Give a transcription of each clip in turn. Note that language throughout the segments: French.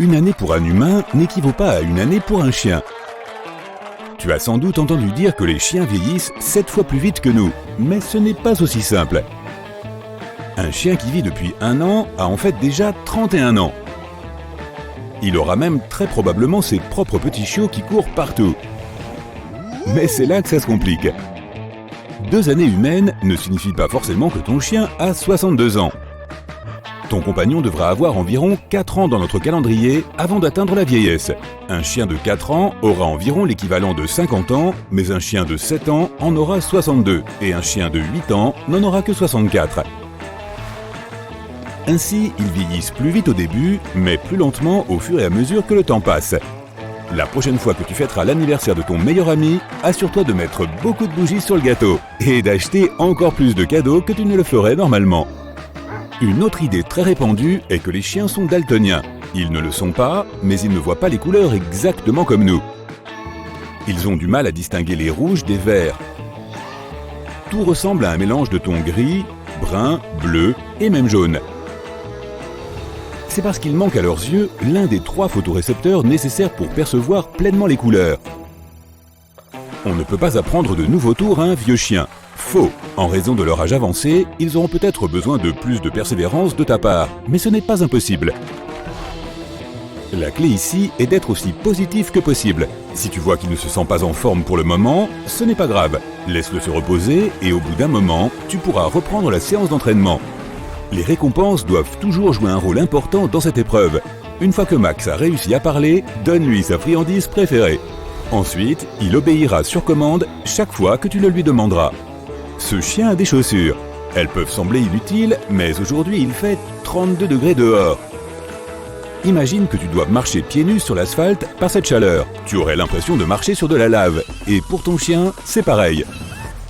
Une année pour un humain n'équivaut pas à une année pour un chien. Tu as sans doute entendu dire que les chiens vieillissent 7 fois plus vite que nous, mais ce n'est pas aussi simple. Un chien qui vit depuis 1 an a en fait déjà 31 ans. Il aura même très probablement ses propres petits chiots qui courent partout. Mais c'est là que ça se complique. 2 années humaines ne signifie pas forcément que ton chien a 62 ans. Ton compagnon devra avoir environ 4 ans dans notre calendrier avant d'atteindre la vieillesse. Un chien de 4 ans aura environ l'équivalent de 50 ans, mais un chien de 7 ans en aura 62, et un chien de 8 ans n'en aura que 64. Ainsi, ils vieillissent plus vite au début, mais plus lentement au fur et à mesure que le temps passe. La prochaine fois que tu fêteras l'anniversaire de ton meilleur ami, assure-toi de mettre beaucoup de bougies sur le gâteau et d'acheter encore plus de cadeaux que tu ne le ferais normalement. Une autre idée très répandue est que les chiens sont daltoniens. Ils ne le sont pas, mais ils ne voient pas les couleurs exactement comme nous. Ils ont du mal à distinguer les rouges des verts. Tout ressemble à un mélange de tons gris, brun, bleu et même jaune. C'est parce qu'il manque à leurs yeux l'un des 3 photorécepteurs nécessaires pour percevoir pleinement les couleurs. On ne peut pas apprendre de nouveaux tours à un vieux chien. Faux. En raison de leur âge avancé, ils auront peut-être besoin de plus de persévérance de ta part, mais ce n'est pas impossible. La clé ici est d'être aussi positif que possible. Si tu vois qu'il ne se sent pas en forme pour le moment, ce n'est pas grave. Laisse-le se reposer et au bout d'un moment, tu pourras reprendre la séance d'entraînement. Les récompenses doivent toujours jouer un rôle important dans cette épreuve. Une fois que Max a réussi à parler, donne-lui sa friandise préférée. Ensuite, il obéira sur commande chaque fois que tu le lui demanderas. Ce chien a des chaussures. Elles peuvent sembler inutiles, mais aujourd'hui il fait 32 degrés dehors. Imagine que tu dois marcher pieds nus sur l'asphalte par cette chaleur. Tu aurais l'impression de marcher sur de la lave. Et pour ton chien, c'est pareil.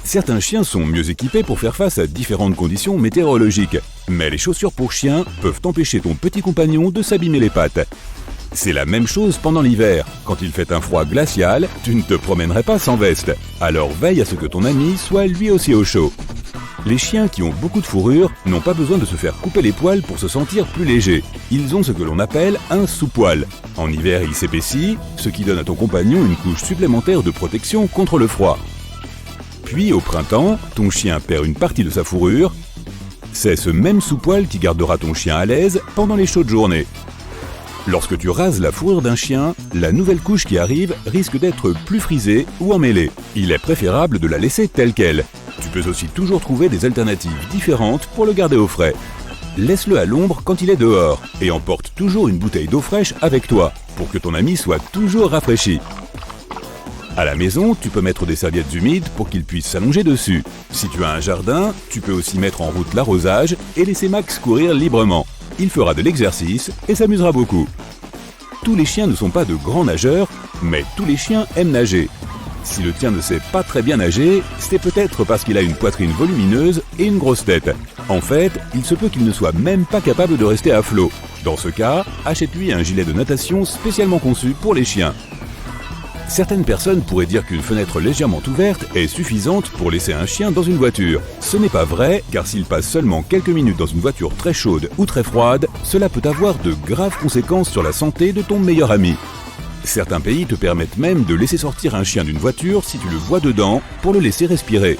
Certains chiens sont mieux équipés pour faire face à différentes conditions météorologiques. Mais les chaussures pour chiens peuvent empêcher ton petit compagnon de s'abîmer les pattes. C'est la même chose pendant l'hiver. Quand il fait un froid glacial, tu ne te promènerais pas sans veste. Alors veille à ce que ton ami soit lui aussi au chaud. Les chiens qui ont beaucoup de fourrure n'ont pas besoin de se faire couper les poils pour se sentir plus légers. Ils ont ce que l'on appelle un sous-poil. En hiver, il s'épaissit, ce qui donne à ton compagnon une couche supplémentaire de protection contre le froid. Puis au printemps, ton chien perd une partie de sa fourrure. C'est ce même sous-poil qui gardera ton chien à l'aise pendant les chaudes journées. Lorsque tu rases la fourrure d'un chien, la nouvelle couche qui arrive risque d'être plus frisée ou emmêlée. Il est préférable de la laisser telle qu'elle. Tu peux aussi toujours trouver des alternatives différentes pour le garder au frais. Laisse-le à l'ombre quand il est dehors et emporte toujours une bouteille d'eau fraîche avec toi pour que ton ami soit toujours rafraîchi. À la maison, tu peux mettre des serviettes humides pour qu'il puisse s'allonger dessus. Si tu as un jardin, tu peux aussi mettre en route l'arrosage et laisser Max courir librement. Il fera de l'exercice et s'amusera beaucoup. Tous les chiens ne sont pas de grands nageurs, mais tous les chiens aiment nager. Si le tien ne sait pas très bien nager, c'est peut-être parce qu'il a une poitrine volumineuse et une grosse tête. En fait, il se peut qu'il ne soit même pas capable de rester à flot. Dans ce cas, achète-lui un gilet de natation spécialement conçu pour les chiens. Certaines personnes pourraient dire qu'une fenêtre légèrement ouverte est suffisante pour laisser un chien dans une voiture. Ce n'est pas vrai, car s'il passe seulement quelques minutes dans une voiture très chaude ou très froide, cela peut avoir de graves conséquences sur la santé de ton meilleur ami. Certains pays te permettent même de laisser sortir un chien d'une voiture si tu le vois dedans pour le laisser respirer.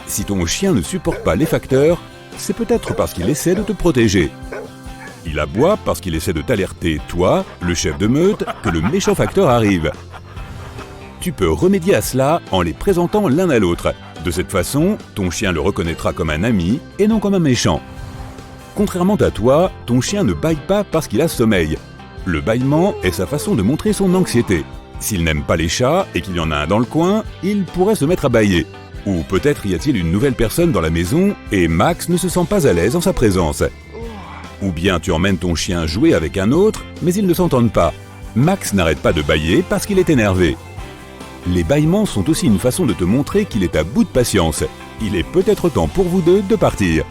Si ton chien ne supporte pas les facteurs, c'est peut-être parce qu'il essaie de te protéger. Il aboie parce qu'il essaie de t'alerter, toi, le chef de meute, que le méchant facteur arrive. Tu peux remédier à cela en les présentant l'un à l'autre. De cette façon, ton chien le reconnaîtra comme un ami et non comme un méchant. Contrairement à toi, ton chien ne bâille pas parce qu'il a sommeil. Le bâillement est sa façon de montrer son anxiété. S'il n'aime pas les chats et qu'il y en a un dans le coin, il pourrait se mettre à bâiller. Ou peut-être y a-t-il une nouvelle personne dans la maison et Max ne se sent pas à l'aise en sa présence. Ou bien tu emmènes ton chien jouer avec un autre, mais ils ne s'entendent pas. Max n'arrête pas de bâiller parce qu'il est énervé. Les bâillements sont aussi une façon de te montrer qu'il est à bout de patience. Il est peut-être temps pour vous deux de partir.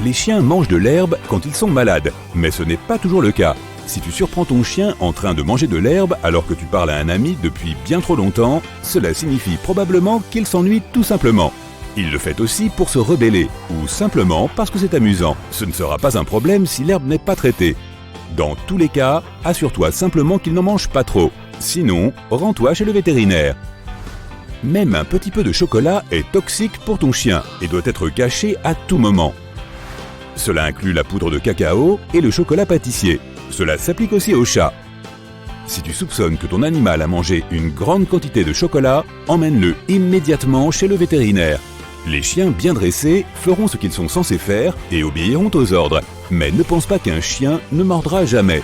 Les chiens mangent de l'herbe quand ils sont malades, mais ce n'est pas toujours le cas. Si tu surprends ton chien en train de manger de l'herbe alors que tu parles à un ami depuis bien trop longtemps, cela signifie probablement qu'il s'ennuie tout simplement. Il le fait aussi pour se rebeller, ou simplement parce que c'est amusant. Ce ne sera pas un problème si l'herbe n'est pas traitée. Dans tous les cas, assure-toi simplement qu'il n'en mange pas trop. Sinon, rends-toi chez le vétérinaire. Même un petit peu de chocolat est toxique pour ton chien et doit être caché à tout moment. Cela inclut la poudre de cacao et le chocolat pâtissier. Cela s'applique aussi aux chats. Si tu soupçonnes que ton animal a mangé une grande quantité de chocolat, emmène-le immédiatement chez le vétérinaire. Les chiens bien dressés feront ce qu'ils sont censés faire et obéiront aux ordres. Mais ne pense pas qu'un chien ne mordra jamais.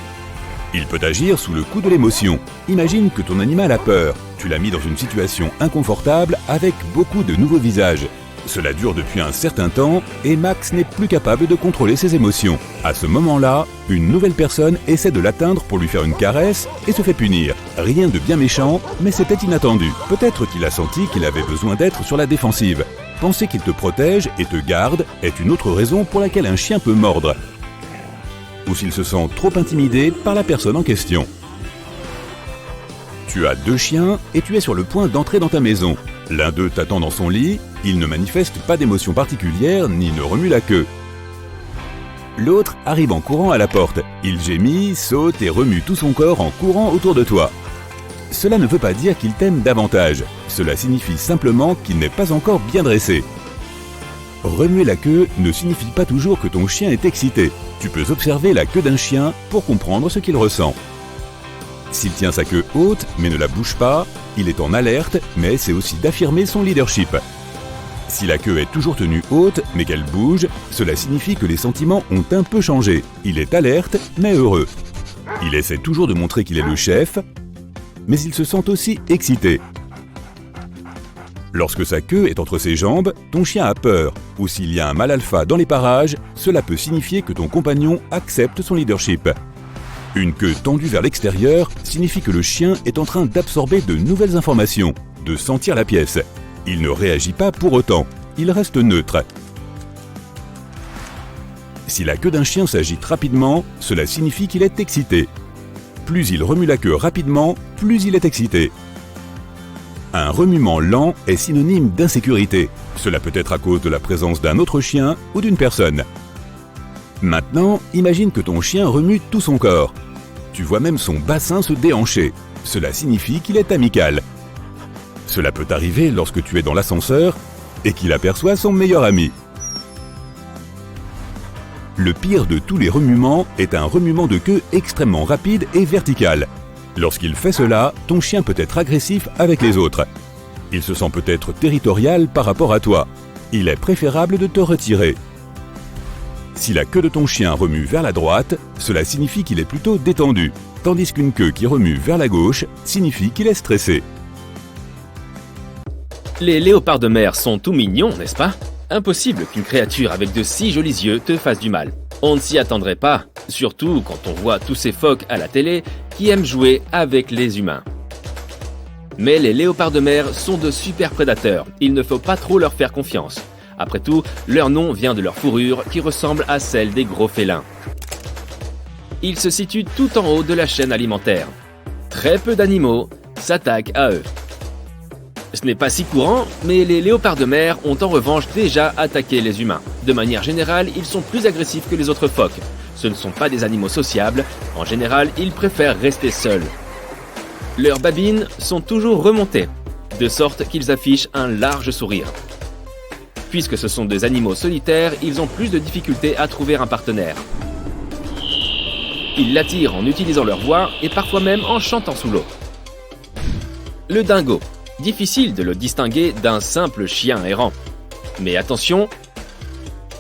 Il peut agir sous le coup de l'émotion. Imagine que ton animal a peur. Tu l'as mis dans une situation inconfortable avec beaucoup de nouveaux visages. Cela dure depuis un certain temps et Max n'est plus capable de contrôler ses émotions. À ce moment-là, une nouvelle personne essaie de l'atteindre pour lui faire une caresse et se fait punir. Rien de bien méchant, mais c'était inattendu. Peut-être qu'il a senti qu'il avait besoin d'être sur la défensive. Penser qu'il te protège et te garde est une autre raison pour laquelle un chien peut mordre. Ou s'il se sent trop intimidé par la personne en question. Tu as 2 chiens et tu es sur le point d'entrer dans ta maison. L'un d'eux t'attend dans son lit, il ne manifeste pas d'émotion particulière ni ne remue la queue. L'autre arrive en courant à la porte. Il gémit, saute et remue tout son corps en courant autour de toi. Cela ne veut pas dire qu'il t'aime davantage. Cela signifie simplement qu'il n'est pas encore bien dressé. Remuer la queue ne signifie pas toujours que ton chien est excité. Tu peux observer la queue d'un chien pour comprendre ce qu'il ressent. S'il tient sa queue haute mais ne la bouge pas, il est en alerte, mais c'est aussi d'affirmer son leadership. Si la queue est toujours tenue haute mais qu'elle bouge, cela signifie que les sentiments ont un peu changé. Il est alerte mais heureux. Il essaie toujours de montrer qu'il est le chef, mais il se sent aussi excité. Lorsque sa queue est entre ses jambes, ton chien a peur, ou s'il y a un mâle alpha dans les parages, cela peut signifier que ton compagnon accepte son leadership. Une queue tendue vers l'extérieur signifie que le chien est en train d'absorber de nouvelles informations, de sentir la pièce. Il ne réagit pas pour autant, il reste neutre. Si la queue d'un chien s'agite rapidement, cela signifie qu'il est excité. Plus il remue la queue rapidement, plus il est excité. Un remuement lent est synonyme d'insécurité. Cela peut être à cause de la présence d'un autre chien ou d'une personne. Maintenant, imagine que ton chien remue tout son corps. Tu vois même son bassin se déhancher. Cela signifie qu'il est amical. Cela peut arriver lorsque tu es dans l'ascenseur et qu'il aperçoit son meilleur ami. Le pire de tous les remuements est un remuement de queue extrêmement rapide et vertical. Lorsqu'il fait cela, ton chien peut être agressif avec les autres. Il se sent peut-être territorial par rapport à toi. Il est préférable de te retirer. Si la queue de ton chien remue vers la droite, cela signifie qu'il est plutôt détendu, tandis qu'une queue qui remue vers la gauche signifie qu'il est stressé. Les léopards de mer sont tout mignons, n'est-ce pas? Impossible qu'une créature avec de si jolis yeux te fasse du mal. On ne s'y attendrait pas, surtout quand on voit tous ces phoques à la télé qui aiment jouer avec les humains. Mais les léopards de mer sont de super prédateurs, il ne faut pas trop leur faire confiance. Après tout, leur nom vient de leur fourrure qui ressemble à celle des gros félins. Ils se situent tout en haut de la chaîne alimentaire. Très peu d'animaux s'attaquent à eux. Ce n'est pas si courant, mais les léopards de mer ont en revanche déjà attaqué les humains. De manière générale, ils sont plus agressifs que les autres phoques. Ce ne sont pas des animaux sociables, en général, ils préfèrent rester seuls. Leurs babines sont toujours remontées, de sorte qu'ils affichent un large sourire. Puisque ce sont des animaux solitaires, ils ont plus de difficultés à trouver un partenaire. Ils l'attirent en utilisant leur voix et parfois même en chantant sous l'eau. Le dingo. Difficile de le distinguer d'un simple chien errant. Mais attention,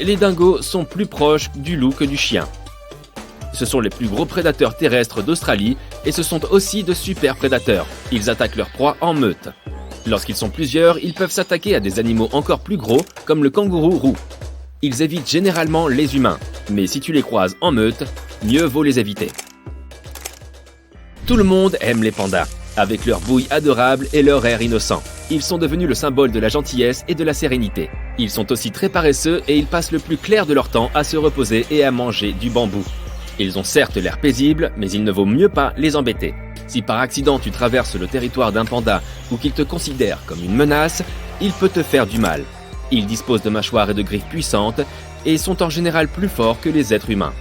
les dingos sont plus proches du loup que du chien. Ce sont les plus gros prédateurs terrestres d'Australie et ce sont aussi de super prédateurs. Ils attaquent leurs proies en meute. Lorsqu'ils sont plusieurs, ils peuvent s'attaquer à des animaux encore plus gros comme le kangourou roux. Ils évitent généralement les humains, mais si tu les croises en meute, mieux vaut les éviter. Tout le monde aime les pandas. Avec leur bouille adorable et leur air innocent. Ils sont devenus le symbole de la gentillesse et de la sérénité. Ils sont aussi très paresseux et ils passent le plus clair de leur temps à se reposer et à manger du bambou. Ils ont certes l'air paisibles, mais il ne vaut mieux pas les embêter. Si par accident tu traverses le territoire d'un panda ou qu'il te considère comme une menace, il peut te faire du mal. Ils disposent de mâchoires et de griffes puissantes et sont en général plus forts que les êtres humains.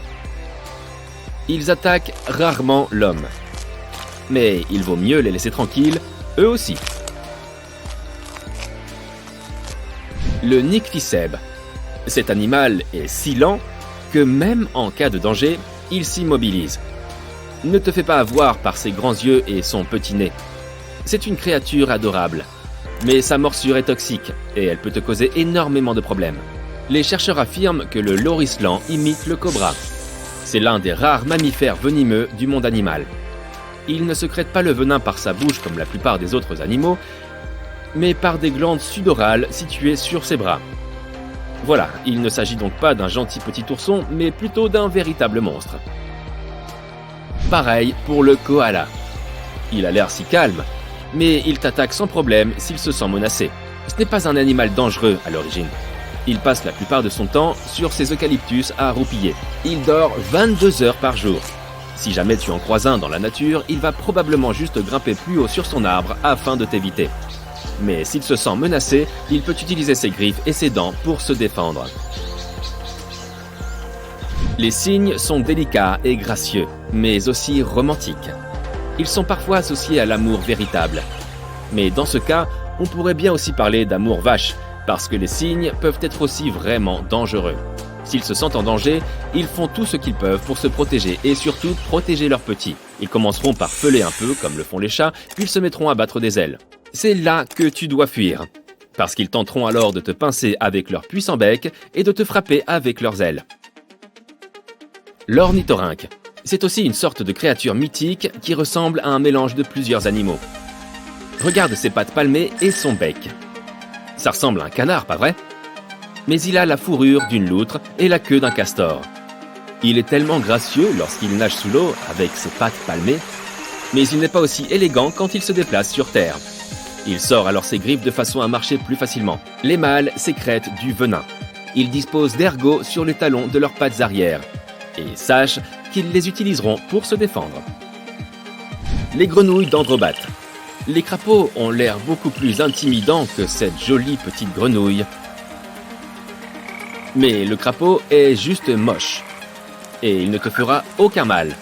Ils attaquent rarement l'homme. Mais il vaut mieux les laisser tranquilles, eux aussi. Le nycticèbe. Cet animal est si lent que même en cas de danger, il s'immobilise. Ne te fais pas avoir par ses grands yeux et son petit nez. C'est une créature adorable, mais sa morsure est toxique et elle peut te causer énormément de problèmes. Les chercheurs affirment que le lorislan imite le cobra. C'est l'un des rares mammifères venimeux du monde animal. Il ne secrète pas le venin par sa bouche comme la plupart des autres animaux, mais par des glandes sudorales situées sur ses bras. Voilà, il ne s'agit donc pas d'un gentil petit ourson, mais plutôt d'un véritable monstre. Pareil pour le koala. Il a l'air si calme, mais il t'attaque sans problème s'il se sent menacé. Ce n'est pas un animal dangereux à l'origine. Il passe la plupart de son temps sur ses eucalyptus à roupiller. Il dort 22 heures par jour. Si jamais tu en croises un dans la nature, il va probablement juste grimper plus haut sur son arbre afin de t'éviter. Mais s'il se sent menacé, il peut utiliser ses griffes et ses dents pour se défendre. Les cygnes sont délicats et gracieux, mais aussi romantiques. Ils sont parfois associés à l'amour véritable. Mais dans ce cas, on pourrait bien aussi parler d'amour vache, parce que les cygnes peuvent être aussi vraiment dangereux. S'ils se sentent en danger, ils font tout ce qu'ils peuvent pour se protéger et surtout protéger leurs petits. Ils commenceront par feuler un peu comme le font les chats, puis ils se mettront à battre des ailes. C'est là que tu dois fuir, parce qu'ils tenteront alors de te pincer avec leur puissant bec et de te frapper avec leurs ailes. L'ornithorynque. C'est aussi une sorte de créature mythique qui ressemble à un mélange de plusieurs animaux. Regarde ses pattes palmées et son bec. Ça ressemble à un canard, pas vrai? Mais il a la fourrure d'une loutre et la queue d'un castor. Il est tellement gracieux lorsqu'il nage sous l'eau avec ses pattes palmées, mais il n'est pas aussi élégant quand il se déplace sur terre. Il sort alors ses griffes de façon à marcher plus facilement. Les mâles sécrètent du venin. Ils disposent d'ergots sur les talons de leurs pattes arrière. Et sache qu'ils les utiliseront pour se défendre. Les grenouilles d'Androbates. Les crapauds ont l'air beaucoup plus intimidants que cette jolie petite grenouille. Mais le crapaud est juste moche. Et il ne te fera aucun mal,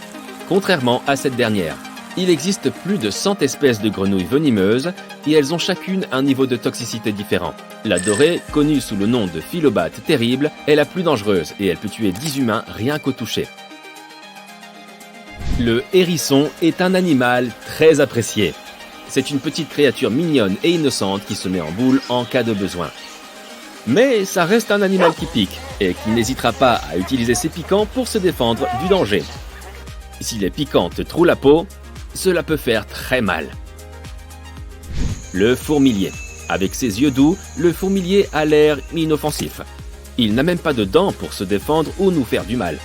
contrairement à cette dernière. Il existe plus de 100 espèces de grenouilles venimeuses et elles ont chacune un niveau de toxicité différent. La dorée, connue sous le nom de philobate terrible, est la plus dangereuse et elle peut tuer 10 humains rien qu'au toucher. Le hérisson est un animal très apprécié. C'est une petite créature mignonne et innocente qui se met en boule en cas de besoin. Mais ça reste un animal qui pique et qui n'hésitera pas à utiliser ses piquants pour se défendre du danger. Si les piquants te trouent la peau, cela peut faire très mal. Le fourmilier. Avec ses yeux doux, le fourmilier a l'air inoffensif. Il n'a même pas de dents pour se défendre ou nous faire du mal.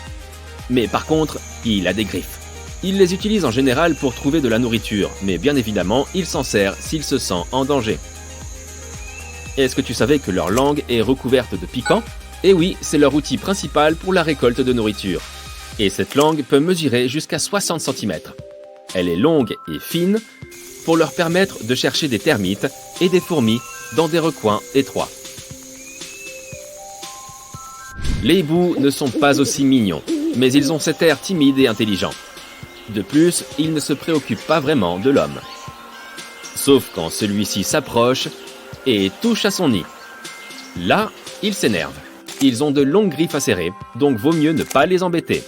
Mais par contre, il a des griffes. Il les utilise en général pour trouver de la nourriture, mais bien évidemment, il s'en sert s'il se sent en danger. Est-ce que tu savais que leur langue est recouverte de piquants? Eh oui, c'est leur outil principal pour la récolte de nourriture. Et cette langue peut mesurer jusqu'à 60 cm. Elle est longue et fine pour leur permettre de chercher des termites et des fourmis dans des recoins étroits. Les hiboux ne sont pas aussi mignons, mais ils ont cet air timide et intelligent. De plus, ils ne se préoccupent pas vraiment de l'homme. Sauf quand celui-ci s'approche et touche à son nid. Là, ils s'énervent. Ils ont de longues griffes acérées, donc vaut mieux ne pas les embêter.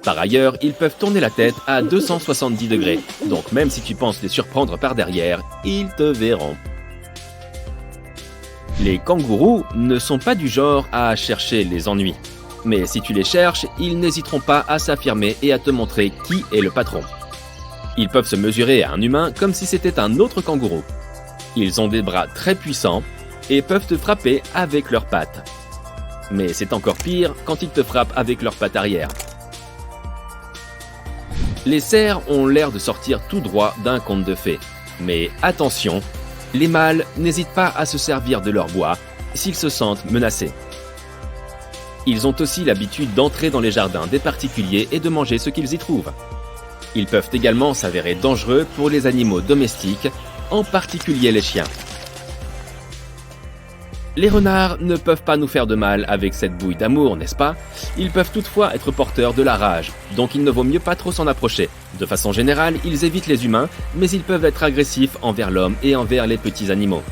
Par ailleurs, ils peuvent tourner la tête à 270 degrés, donc même si tu penses les surprendre par derrière, ils te verront. Les kangourous ne sont pas du genre à chercher les ennuis. Mais si tu les cherches, ils n'hésiteront pas à s'affirmer et à te montrer qui est le patron. Ils peuvent se mesurer à un humain comme si c'était un autre kangourou. Ils ont des bras très puissants et peuvent te frapper avec leurs pattes. Mais c'est encore pire quand ils te frappent avec leurs pattes arrière. Les cerfs ont l'air de sortir tout droit d'un conte de fées. Mais attention, les mâles n'hésitent pas à se servir de leur bois s'ils se sentent menacés. Ils ont aussi l'habitude d'entrer dans les jardins des particuliers et de manger ce qu'ils y trouvent. Ils peuvent également s'avérer dangereux pour les animaux domestiques, en particulier les chiens. Les renards ne peuvent pas nous faire de mal avec cette bouille d'amour, n'est-ce pas? Ils peuvent toutefois être porteurs de la rage, donc il ne vaut mieux pas trop s'en approcher. De façon générale, ils évitent les humains, mais ils peuvent être agressifs envers l'homme et envers les petits animaux.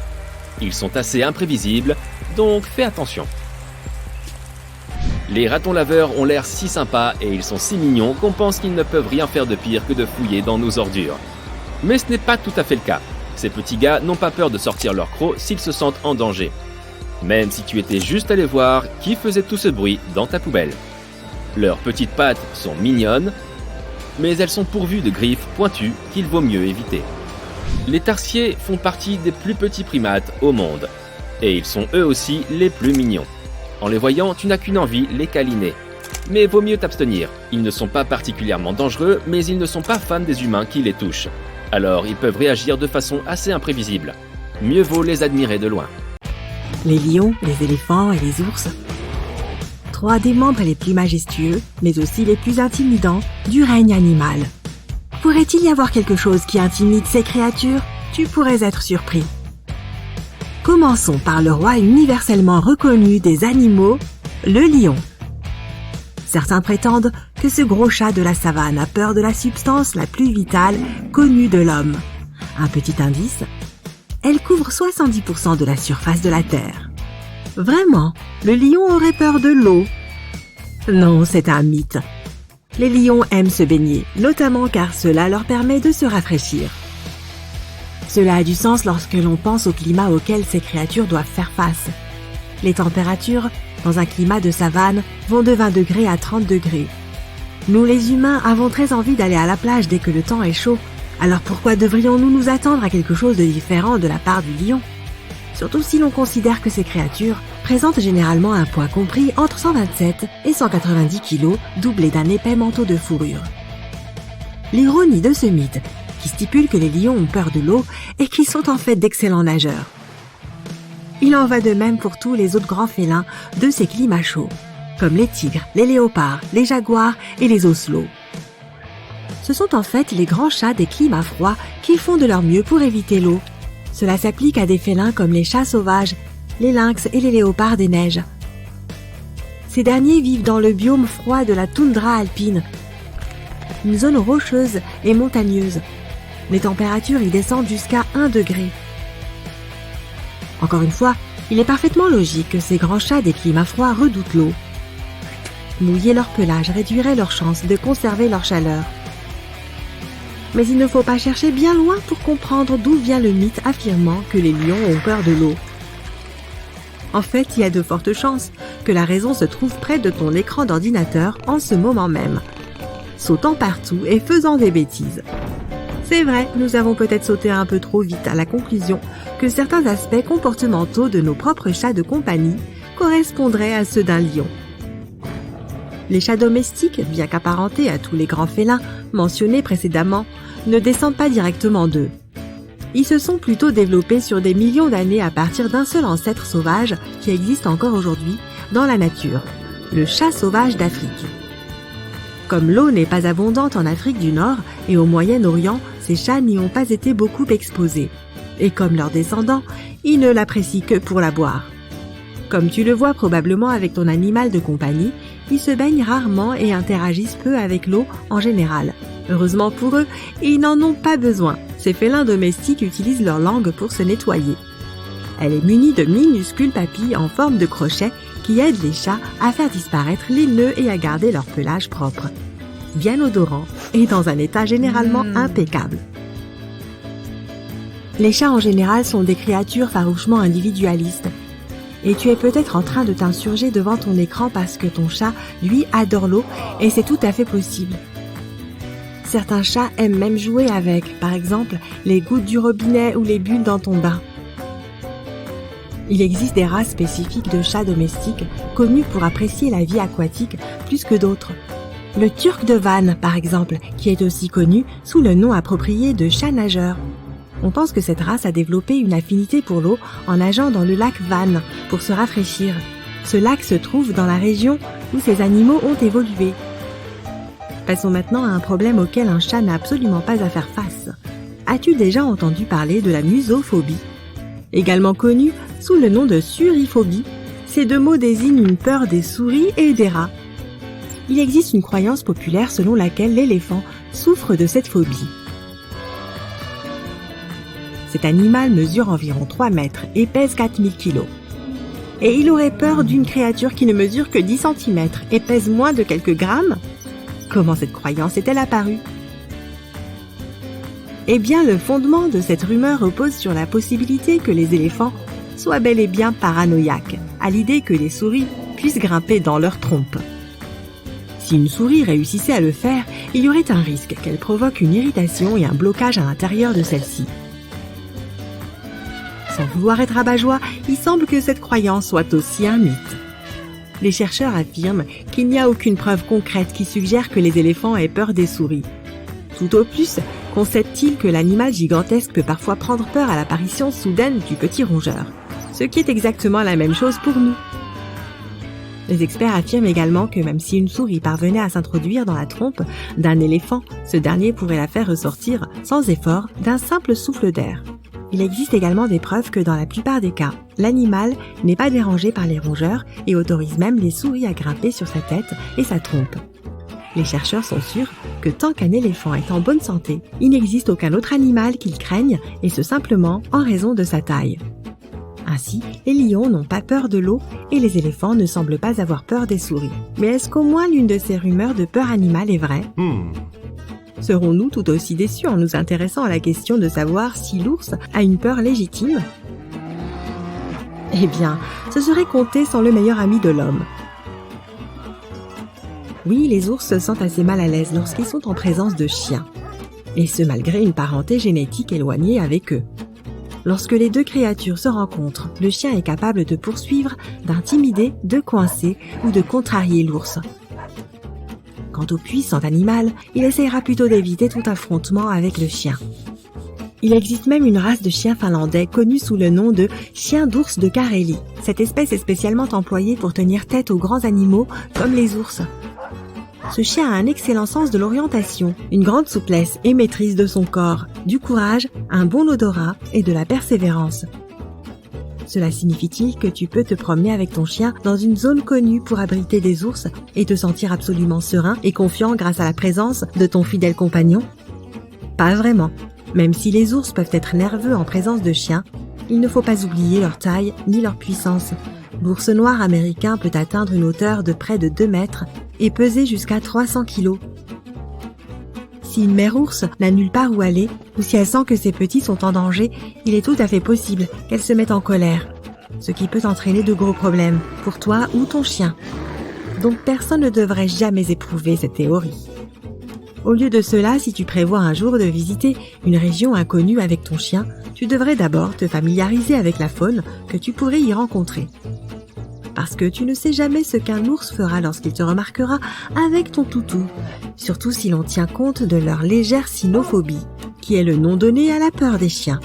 Ils sont assez imprévisibles, donc fais attention. Les ratons laveurs ont l'air si sympas et ils sont si mignons qu'on pense qu'ils ne peuvent rien faire de pire que de fouiller dans nos ordures. Mais ce n'est pas tout à fait le cas. Ces petits gars n'ont pas peur de sortir leur croc s'ils se sentent en danger. Même si tu étais juste allé voir qui faisait tout ce bruit dans ta poubelle. Leurs petites pattes sont mignonnes, mais elles sont pourvues de griffes pointues qu'il vaut mieux éviter. Les tarsiers font partie des plus petits primates au monde, et ils sont eux aussi les plus mignons. En les voyant, tu n'as qu'une envie, les câliner. Mais vaut mieux t'abstenir. Ils ne sont pas particulièrement dangereux, mais ils ne sont pas fans des humains qui les touchent. Alors ils peuvent réagir de façon assez imprévisible. Mieux vaut les admirer de loin. Les lions, les éléphants et les ours. 3 des membres les plus majestueux, mais aussi les plus intimidants du règne animal. Pourrait-il y avoir quelque chose qui intimide ces créatures? Tu pourrais être surpris. Commençons par le roi universellement reconnu des animaux, le lion. Certains prétendent que ce gros chat de la savane a peur de la substance la plus vitale connue de l'homme. Un petit indice, elle couvre 70% de la surface de la Terre. Vraiment, le lion aurait peur de l'eau? Non, c'est un mythe. Les lions aiment se baigner, notamment car cela leur permet de se rafraîchir. Cela a du sens lorsque l'on pense au climat auquel ces créatures doivent faire face. Les températures, dans un climat de savane, vont de 20 degrés à 30 degrés. Nous les humains avons très envie d'aller à la plage dès que le temps est chaud. Alors pourquoi devrions-nous nous attendre à quelque chose de différent de la part du lion? Surtout si l'on considère que ces créatures présentent généralement un poids compris entre 127 et 190 kg, doublé d'un épais manteau de fourrure. L'ironie de ce mythe, qui stipule que les lions ont peur de l'eau et qu'ils sont en fait d'excellents nageurs. Il en va de même pour tous les autres grands félins de ces climats chauds, comme les tigres, les léopards, les jaguars et les oslots. Ce sont en fait les grands chats des climats froids qui font de leur mieux pour éviter l'eau. Cela s'applique à des félins comme les chats sauvages, les lynx et les léopards des neiges. Ces derniers vivent dans le biome froid de la toundra alpine, une zone rocheuse et montagneuse. Les températures y descendent jusqu'à 1 degré. Encore une fois, il est parfaitement logique que ces grands chats des climats froids redoutent l'eau. Mouiller leur pelage réduirait leurs chances de conserver leur chaleur. Mais il ne faut pas chercher bien loin pour comprendre d'où vient le mythe affirmant que les lions ont peur de l'eau. En fait, il y a de fortes chances que la raison se trouve près de ton écran d'ordinateur en ce moment même, sautant partout et faisant des bêtises. C'est vrai, nous avons peut-être sauté un peu trop vite à la conclusion que certains aspects comportementaux de nos propres chats de compagnie correspondraient à ceux d'un lion. Les chats domestiques, bien qu'apparentés à tous les grands félins mentionnés précédemment, ne descendent pas directement d'eux. Ils se sont plutôt développés sur des millions d'années à partir d'un seul ancêtre sauvage qui existe encore aujourd'hui dans la nature, le chat sauvage d'Afrique. Comme l'eau n'est pas abondante en Afrique du Nord et au Moyen-Orient, ces chats n'y ont pas été beaucoup exposés. Et comme leurs descendants, ils ne l'apprécient que pour la boire. Comme tu le vois probablement avec ton animal de compagnie, ils se baignent rarement et interagissent peu avec l'eau en général. Heureusement pour eux, ils n'en ont pas besoin. Ces félins domestiques utilisent leur langue pour se nettoyer. Elle est munie de minuscules papilles en forme de crochet qui aident les chats à faire disparaître les nœuds et à garder leur pelage propre, bien odorant et dans un état généralement impeccable. Les chats en général sont des créatures farouchement individualistes. Et tu es peut-être en train de t'insurger devant ton écran parce que ton chat, lui, adore l'eau et c'est tout à fait possible. Certains chats aiment même jouer avec, par exemple, les gouttes du robinet ou les bulles dans ton bain. Il existe des races spécifiques de chats domestiques connues pour apprécier la vie aquatique plus que d'autres. Le turc de Van, par exemple, qui est aussi connu sous le nom approprié de chat nageur. On pense que cette race a développé une affinité pour l'eau en nageant dans le lac Van pour se rafraîchir. Ce lac se trouve dans la région où ces animaux ont évolué. Passons maintenant à un problème auquel un chat n'a absolument pas à faire face. As-tu déjà entendu parler de la musophobie? Également connue sous le nom de suriphobie. Ces deux mots désignent une peur des souris et des rats. Il existe une croyance populaire selon laquelle l'éléphant souffre de cette phobie. Cet animal mesure environ 3 mètres et pèse 4000 kilos. Et il aurait peur d'une créature qui ne mesure que 10 cm et pèse moins de quelques grammes? Comment cette croyance est-elle apparue? Eh bien, le fondement de cette rumeur repose sur la possibilité que les éléphants soient bel et bien paranoïaques à l'idée que les souris puissent grimper dans leur trompe. Si une souris réussissait à le faire, il y aurait un risque qu'elle provoque une irritation et un blocage à l'intérieur de celle-ci. Sans vouloir être rabat-joie, il semble que cette croyance soit aussi un mythe. Les chercheurs affirment qu'il n'y a aucune preuve concrète qui suggère que les éléphants aient peur des souris. Tout au plus, concèdent-ils que l'animal gigantesque peut parfois prendre peur à l'apparition soudaine du petit rongeur, ce qui est exactement la même chose pour nous. Les experts affirment également que même si une souris parvenait à s'introduire dans la trompe d'un éléphant, ce dernier pourrait la faire ressortir sans effort d'un simple souffle d'air. Il existe également des preuves que dans la plupart des cas, l'animal n'est pas dérangé par les rongeurs et autorise même les souris à grimper sur sa tête et sa trompe. Les chercheurs sont sûrs que tant qu'un éléphant est en bonne santé, il n'existe aucun autre animal qu'il craigne, et ce simplement en raison de sa taille. Ainsi, les lions n'ont pas peur de l'eau et les éléphants ne semblent pas avoir peur des souris. Mais est-ce qu'au moins l'une de ces rumeurs de peur animale est vraie? Serons-nous tout aussi déçus en nous intéressant à la question de savoir si l'ours a une peur légitime? Eh bien, ce serait compter sans le meilleur ami de l'homme. Oui, les ours se sentent assez mal à l'aise lorsqu'ils sont en présence de chiens. Et ce malgré une parenté génétique éloignée avec eux. Lorsque les deux créatures se rencontrent, le chien est capable de poursuivre, d'intimider, de coincer ou de contrarier l'ours. Quant au puissant animal, il essaiera plutôt d'éviter tout affrontement avec le chien. Il existe même une race de chiens finlandais connue sous le nom de chien d'ours de Carélie. Cette espèce est spécialement employée pour tenir tête aux grands animaux comme les ours. Ce chien a un excellent sens de l'orientation, une grande souplesse et maîtrise de son corps, du courage, un bon odorat et de la persévérance. Cela signifie-t-il que tu peux te promener avec ton chien dans une zone connue pour abriter des ours et te sentir absolument serein et confiant grâce à la présence de ton fidèle compagnon? Pas vraiment. Même si les ours peuvent être nerveux en présence de chiens, il ne faut pas oublier leur taille ni leur puissance. L'ours noir américain peut atteindre une hauteur de près de 2 mètres et peser jusqu'à 300 kilos. Si une mère ours n'a nulle part où aller, ou si elle sent que ses petits sont en danger, il est tout à fait possible qu'elle se mette en colère, ce qui peut entraîner de gros problèmes pour toi ou ton chien. Donc personne ne devrait jamais éprouver cette théorie. Au lieu de cela, si tu prévois un jour de visiter une région inconnue avec ton chien, tu devrais d'abord te familiariser avec la faune que tu pourrais y rencontrer. Parce que tu ne sais jamais ce qu'un ours fera lorsqu'il te remarquera avec ton toutou, surtout si l'on tient compte de leur légère cynophobie, qui est le nom donné à la peur des chiens.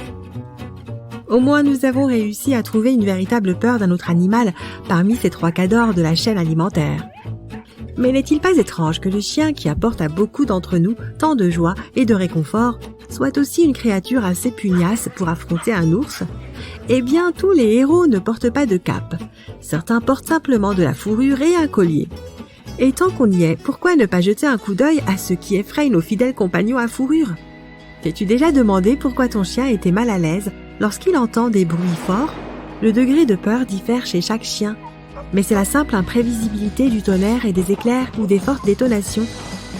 Au moins nous avons réussi à trouver une véritable peur d'un autre animal parmi ces 3 cas d'or de la chaîne alimentaire. Mais n'est-il pas étrange que le chien qui apporte à beaucoup d'entre nous tant de joie et de réconfort soit aussi une créature assez pugnace pour affronter un ours? Eh bien, tous les héros ne portent pas de cape. Certains portent simplement de la fourrure et un collier. Et tant qu'on y est, pourquoi ne pas jeter un coup d'œil à ce qui effraie nos fidèles compagnons à fourrure? T'es-tu déjà demandé pourquoi ton chien était mal à l'aise lorsqu'il entend des bruits forts? Le degré de peur diffère chez chaque chien. Mais c'est la simple imprévisibilité du tonnerre et des éclairs ou des fortes détonations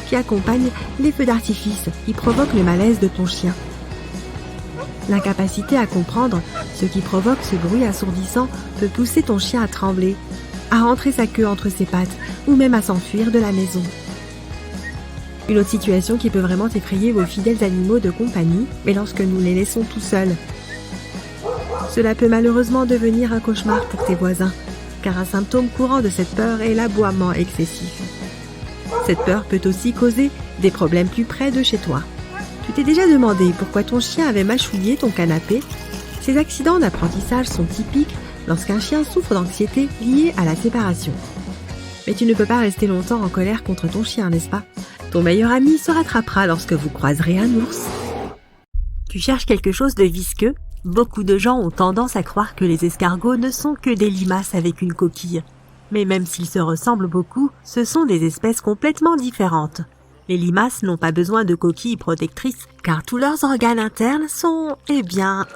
qui accompagnent les feux d'artifice qui provoquent le malaise de ton chien. L'incapacité à comprendre ce qui provoque ce bruit assourdissant peut pousser ton chien à trembler, à rentrer sa queue entre ses pattes ou même à s'enfuir de la maison. Une autre situation qui peut vraiment effrayer vos fidèles animaux de compagnie est lorsque nous les laissons tout seuls. Cela peut malheureusement devenir un cauchemar pour tes voisins, car un symptôme courant de cette peur est l'aboiement excessif. Cette peur peut aussi causer des problèmes plus près de chez toi. Tu t'es déjà demandé pourquoi ton chien avait mâchouillé ton canapé? Ces accidents d'apprentissage sont typiques lorsqu'un chien souffre d'anxiété liée à la séparation. Mais tu ne peux pas rester longtemps en colère contre ton chien, n'est-ce pas? Ton meilleur ami se rattrapera lorsque vous croiserez un ours. Tu cherches quelque chose de visqueux Beaucoup de gens ont tendance à croire que les escargots ne sont que des limaces avec une coquille. Mais même s'ils se ressemblent beaucoup, ce sont des espèces complètement différentes. Les limaces n'ont pas besoin de coquilles protectrices car tous leurs organes internes sont,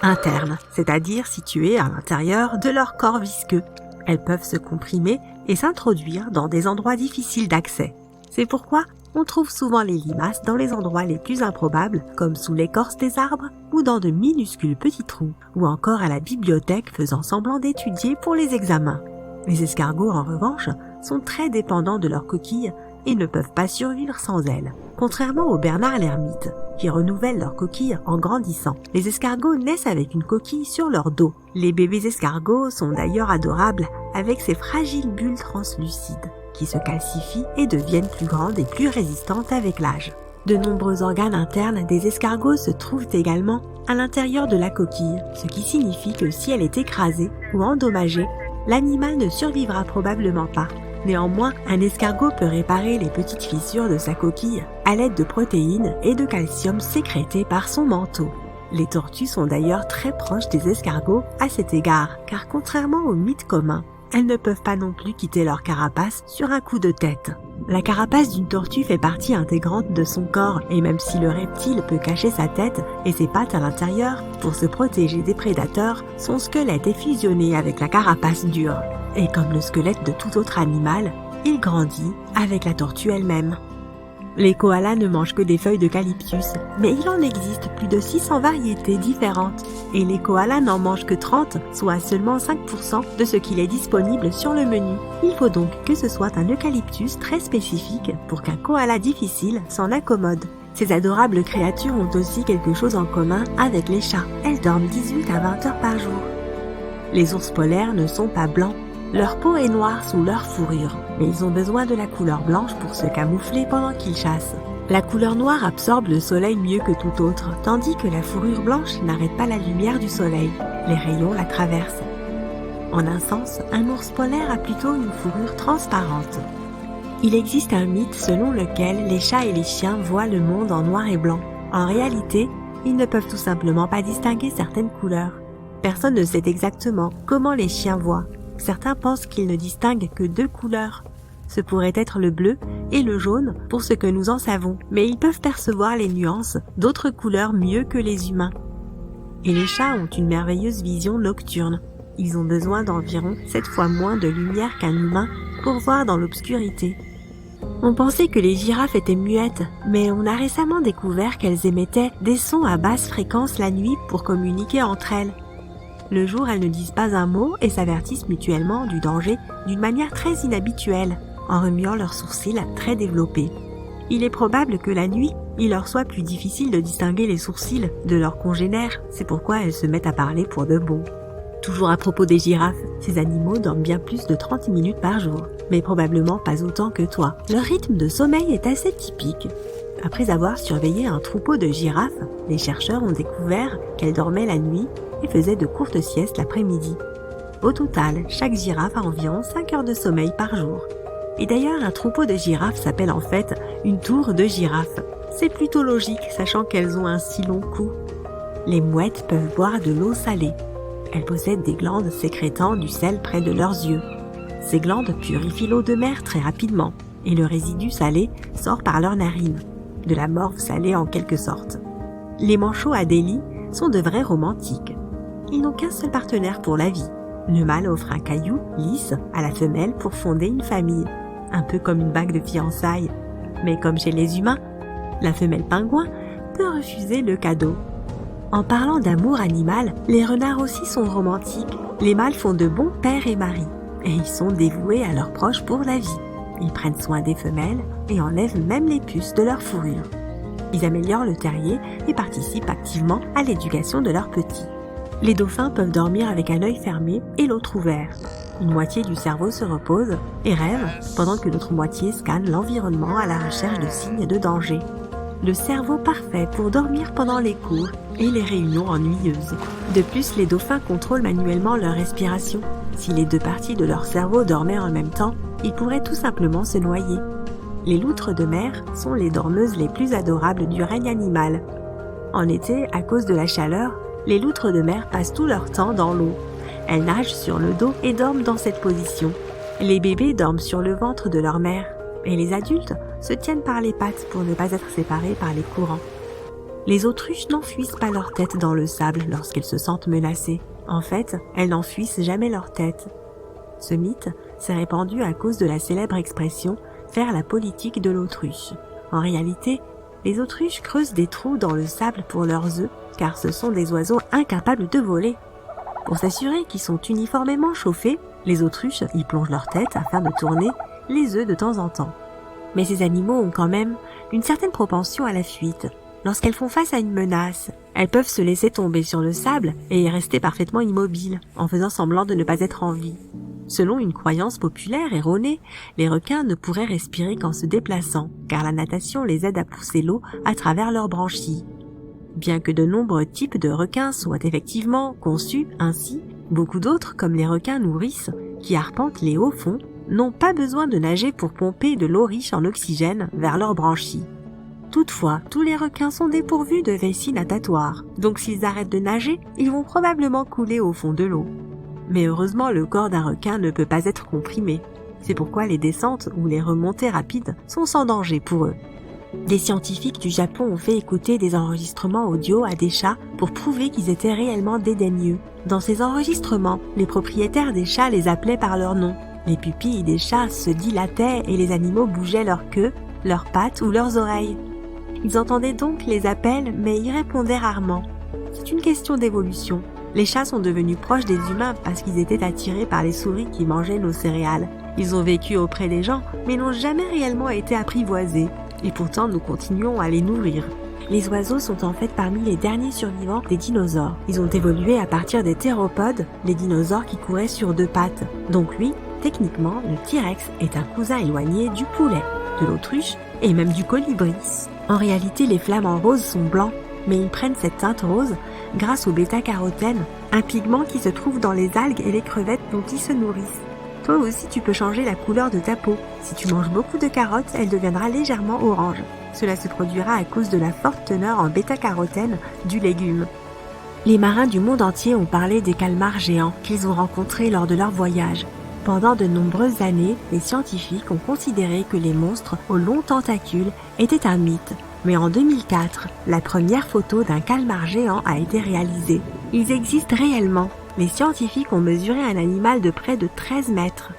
internes, c'est-à-dire situés à l'intérieur de leur corps visqueux. Elles peuvent se comprimer et s'introduire dans des endroits difficiles d'accès. C'est pourquoi on trouve souvent les limaces dans les endroits les plus improbables, comme sous l'écorce des arbres ou dans de minuscules petits trous, ou encore à la bibliothèque faisant semblant d'étudier pour les examens. Les escargots, en revanche, sont très dépendants de leurs coquilles et ne peuvent pas survivre sans elles. Contrairement aux bernards l'ermite, qui renouvellent leurs coquilles en grandissant, les escargots naissent avec une coquille sur leur dos. Les bébés escargots sont d'ailleurs adorables avec ces fragiles bulles translucides, qui se calcifient et deviennent plus grandes et plus résistantes avec l'âge. De nombreux organes internes des escargots se trouvent également à l'intérieur de la coquille, ce qui signifie que si elle est écrasée ou endommagée, l'animal ne survivra probablement pas. Néanmoins, un escargot peut réparer les petites fissures de sa coquille à l'aide de protéines et de calcium sécrétés par son manteau. Les tortues sont d'ailleurs très proches des escargots à cet égard, car contrairement aux mythes communs, elles ne peuvent pas non plus quitter leur carapace sur un coup de tête. La carapace d'une tortue fait partie intégrante de son corps et même si le reptile peut cacher sa tête et ses pattes à l'intérieur pour se protéger des prédateurs, son squelette est fusionné avec la carapace dure. Et comme le squelette de tout autre animal, il grandit avec la tortue elle-même. Les koalas ne mangent que des feuilles d'eucalyptus, mais il en existe plus de 600 variétés différentes. Et les koalas n'en mangent que 30, soit seulement 5% de ce qu'il est disponible sur le menu. Il faut donc que ce soit un eucalyptus très spécifique pour qu'un koala difficile s'en accommode. Ces adorables créatures ont aussi quelque chose en commun avec les chats. Elles dorment 18 à 20 heures par jour. Les ours polaires ne sont pas blancs. Leur peau est noire sous leur fourrure, mais ils ont besoin de la couleur blanche pour se camoufler pendant qu'ils chassent. La couleur noire absorbe le soleil mieux que tout autre, tandis que la fourrure blanche n'arrête pas la lumière du soleil. Les rayons la traversent. En un sens, un ours polaire a plutôt une fourrure transparente. Il existe un mythe selon lequel les chats et les chiens voient le monde en noir et blanc. En réalité, ils ne peuvent tout simplement pas distinguer certaines couleurs. Personne ne sait exactement comment les chiens voient. Certains pensent qu'ils ne distinguent que 2 couleurs. Ce pourrait être le bleu et le jaune pour ce que nous en savons, mais ils peuvent percevoir les nuances d'autres couleurs mieux que les humains. Et les chats ont une merveilleuse vision nocturne. Ils ont besoin d'environ 7 fois moins de lumière qu'un humain pour voir dans l'obscurité. On pensait que les girafes étaient muettes, mais on a récemment découvert qu'elles émettaient des sons à basse fréquence la nuit pour communiquer entre elles. Le jour, elles ne disent pas un mot et s'avertissent mutuellement du danger d'une manière très inhabituelle, en remuant leurs sourcils très développés. Il est probable que la nuit, il leur soit plus difficile de distinguer les sourcils de leurs congénères, c'est pourquoi elles se mettent à parler pour de bon. Toujours à propos des girafes, ces animaux dorment bien plus de 30 minutes par jour, mais probablement pas autant que toi. Leur rythme de sommeil est assez typique. Après avoir surveillé un troupeau de girafes, les chercheurs ont découvert qu'elles dormaient la nuit et faisaient de courtes siestes l'après-midi. Au total, chaque girafe a environ 5 heures de sommeil par jour. Et d'ailleurs, un troupeau de girafes s'appelle en fait une tour de girafes. C'est plutôt logique, sachant qu'elles ont un si long cou. Les mouettes peuvent boire de l'eau salée. Elles possèdent des glandes sécrétant du sel près de leurs yeux. Ces glandes purifient l'eau de mer très rapidement, et le résidu salé sort par leurs narines. De la morve salée en quelque sorte. Les manchots Adélie sont de vrais romantiques. Ils n'ont qu'un seul partenaire pour la vie. Le mâle offre un caillou lisse à la femelle pour fonder une famille, un peu comme une bague de fiançailles. Mais comme chez les humains, la femelle pingouin peut refuser le cadeau. En parlant d'amour animal, les renards aussi sont romantiques. Les mâles font de bons pères et maris, et ils sont dévoués à leurs proches pour la vie. Ils prennent soin des femelles et enlèvent même les puces de leur fourrure. Ils améliorent le terrier et participent activement à l'éducation de leurs petits. Les dauphins peuvent dormir avec un œil fermé et l'autre ouvert. Une moitié du cerveau se repose et rêve, pendant que l'autre moitié scanne l'environnement à la recherche de signes de danger. Le cerveau parfait pour dormir pendant les cours et les réunions ennuyeuses. De plus, les dauphins contrôlent manuellement leur respiration. Si les 2 parties de leur cerveau dormaient en même temps, ils pourraient tout simplement se noyer. Les loutres de mer sont les dormeuses les plus adorables du règne animal. En été, à cause de la chaleur, Les loutres de mer passent tout leur temps dans l'eau. Elles nagent sur le dos et dorment dans cette position. Les bébés dorment sur le ventre de leur mère et les adultes se tiennent par les pattes pour ne pas être séparés par les courants. Les autruches n'enfouissent pas leur tête dans le sable lorsqu'elles se sentent menacées. En fait, elles n'enfouissent jamais leur tête. Ce mythe s'est répandu à cause de la célèbre expression « faire la politique de l'autruche ». En réalité, les autruches creusent des trous dans le sable pour leurs œufs car ce sont des oiseaux incapables de voler. Pour s'assurer qu'ils sont uniformément chauffés, les autruches y plongent leur tête afin de tourner les œufs de temps en temps. Mais ces animaux ont quand même une certaine propension à la fuite. Lorsqu'elles font face à une menace, elles peuvent se laisser tomber sur le sable et y rester parfaitement immobiles, en faisant semblant de ne pas être en vie. Selon une croyance populaire erronée, les requins ne pourraient respirer qu'en se déplaçant, car la natation les aide à pousser l'eau à travers leurs branchies. Bien que de nombreux types de requins soient effectivement conçus ainsi, beaucoup d'autres, comme les requins nourrices, qui arpentent les hauts fonds, n'ont pas besoin de nager pour pomper de l'eau riche en oxygène vers leurs branchies. Toutefois, tous les requins sont dépourvus de vessie natatoire, donc s'ils arrêtent de nager, ils vont probablement couler au fond de l'eau. Mais heureusement, le corps d'un requin ne peut pas être comprimé. C'est pourquoi les descentes ou les remontées rapides sont sans danger pour eux. Des scientifiques du Japon ont fait écouter des enregistrements audio à des chats pour prouver qu'ils étaient réellement dédaigneux. Dans ces enregistrements, les propriétaires des chats les appelaient par leur nom. Les pupilles des chats se dilataient et les animaux bougeaient leur queue, leurs pattes ou leurs oreilles. Ils entendaient donc les appels mais y répondaient rarement. C'est une question d'évolution. Les chats sont devenus proches des humains parce qu'ils étaient attirés par les souris qui mangeaient nos céréales. Ils ont vécu auprès des gens mais n'ont jamais réellement été apprivoisés. Et pourtant nous continuons à les nourrir. Les oiseaux sont en fait parmi les derniers survivants des dinosaures. Ils ont évolué à partir des théropodes, les dinosaures qui couraient sur deux pattes. Donc lui, techniquement, le T-Rex est un cousin éloigné du poulet, de l'autruche et même du colibri. En réalité, les flamants roses sont blancs, mais ils prennent cette teinte rose grâce au bêta-carotène, un pigment qui se trouve dans les algues et les crevettes dont ils se nourrissent. Toi aussi, tu peux changer la couleur de ta peau. Si tu manges beaucoup de carottes, elle deviendra légèrement orange. Cela se produira à cause de la forte teneur en bêta-carotène du légume. Les marins du monde entier ont parlé des calmars géants qu'ils ont rencontrés lors de leur voyage. Pendant de nombreuses années, les scientifiques ont considéré que les monstres aux longs tentacules étaient un mythe. Mais en 2004, la première photo d'un calmar géant a été réalisée. Ils existent réellement. Les scientifiques ont mesuré un animal de près de 13 mètres.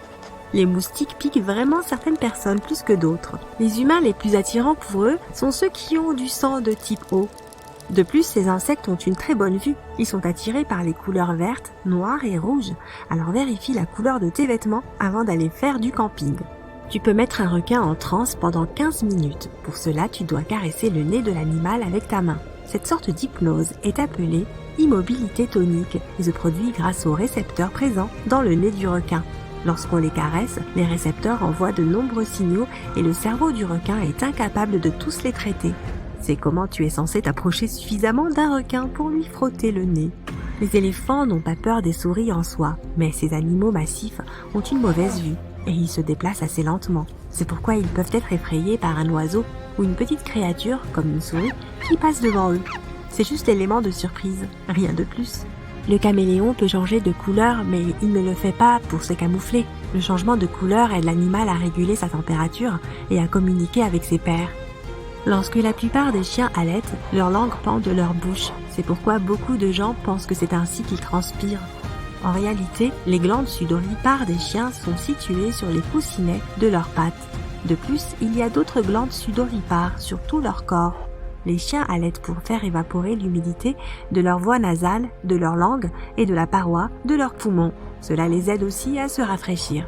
Les moustiques piquent vraiment certaines personnes plus que d'autres. Les humains les plus attirants pour eux sont ceux qui ont du sang de type O. De plus, ces insectes ont une très bonne vue. Ils sont attirés par les couleurs vertes, noires et rouges. Alors vérifie la couleur de tes vêtements avant d'aller faire du camping. Tu peux mettre un requin en transe pendant 15 minutes. Pour cela, tu dois caresser le nez de l'animal avec ta main. Cette sorte d'hypnose est appelée immobilité tonique et se produit grâce aux récepteurs présents dans le nez du requin. Lorsqu'on les caresse, les récepteurs envoient de nombreux signaux et le cerveau du requin est incapable de tous les traiter. C'est comment tu es censé t'approcher suffisamment d'un requin pour lui frotter le nez. Les éléphants n'ont pas peur des souris en soi, mais ces animaux massifs ont une mauvaise vue et ils se déplacent assez lentement. C'est pourquoi ils peuvent être effrayés par un oiseau ou une petite créature, comme une souris, qui passe devant eux. C'est juste l'élément de surprise, rien de plus. Le caméléon peut changer de couleur, mais il ne le fait pas pour se camoufler. Le changement de couleur aide l'animal à réguler sa température et à communiquer avec ses pairs. Lorsque la plupart des chiens allaitent, leur langue pend de leur bouche. C'est pourquoi beaucoup de gens pensent que c'est ainsi qu'ils transpirent. En réalité, les glandes sudoripares des chiens sont situées sur les coussinets de leurs pattes. De plus, il y a d'autres glandes sudoripares sur tout leur corps. Les chiens allaitent pour faire évaporer l'humidité de leur voie nasale, de leur langue et de la paroi de leurs poumons. Cela les aide aussi à se rafraîchir.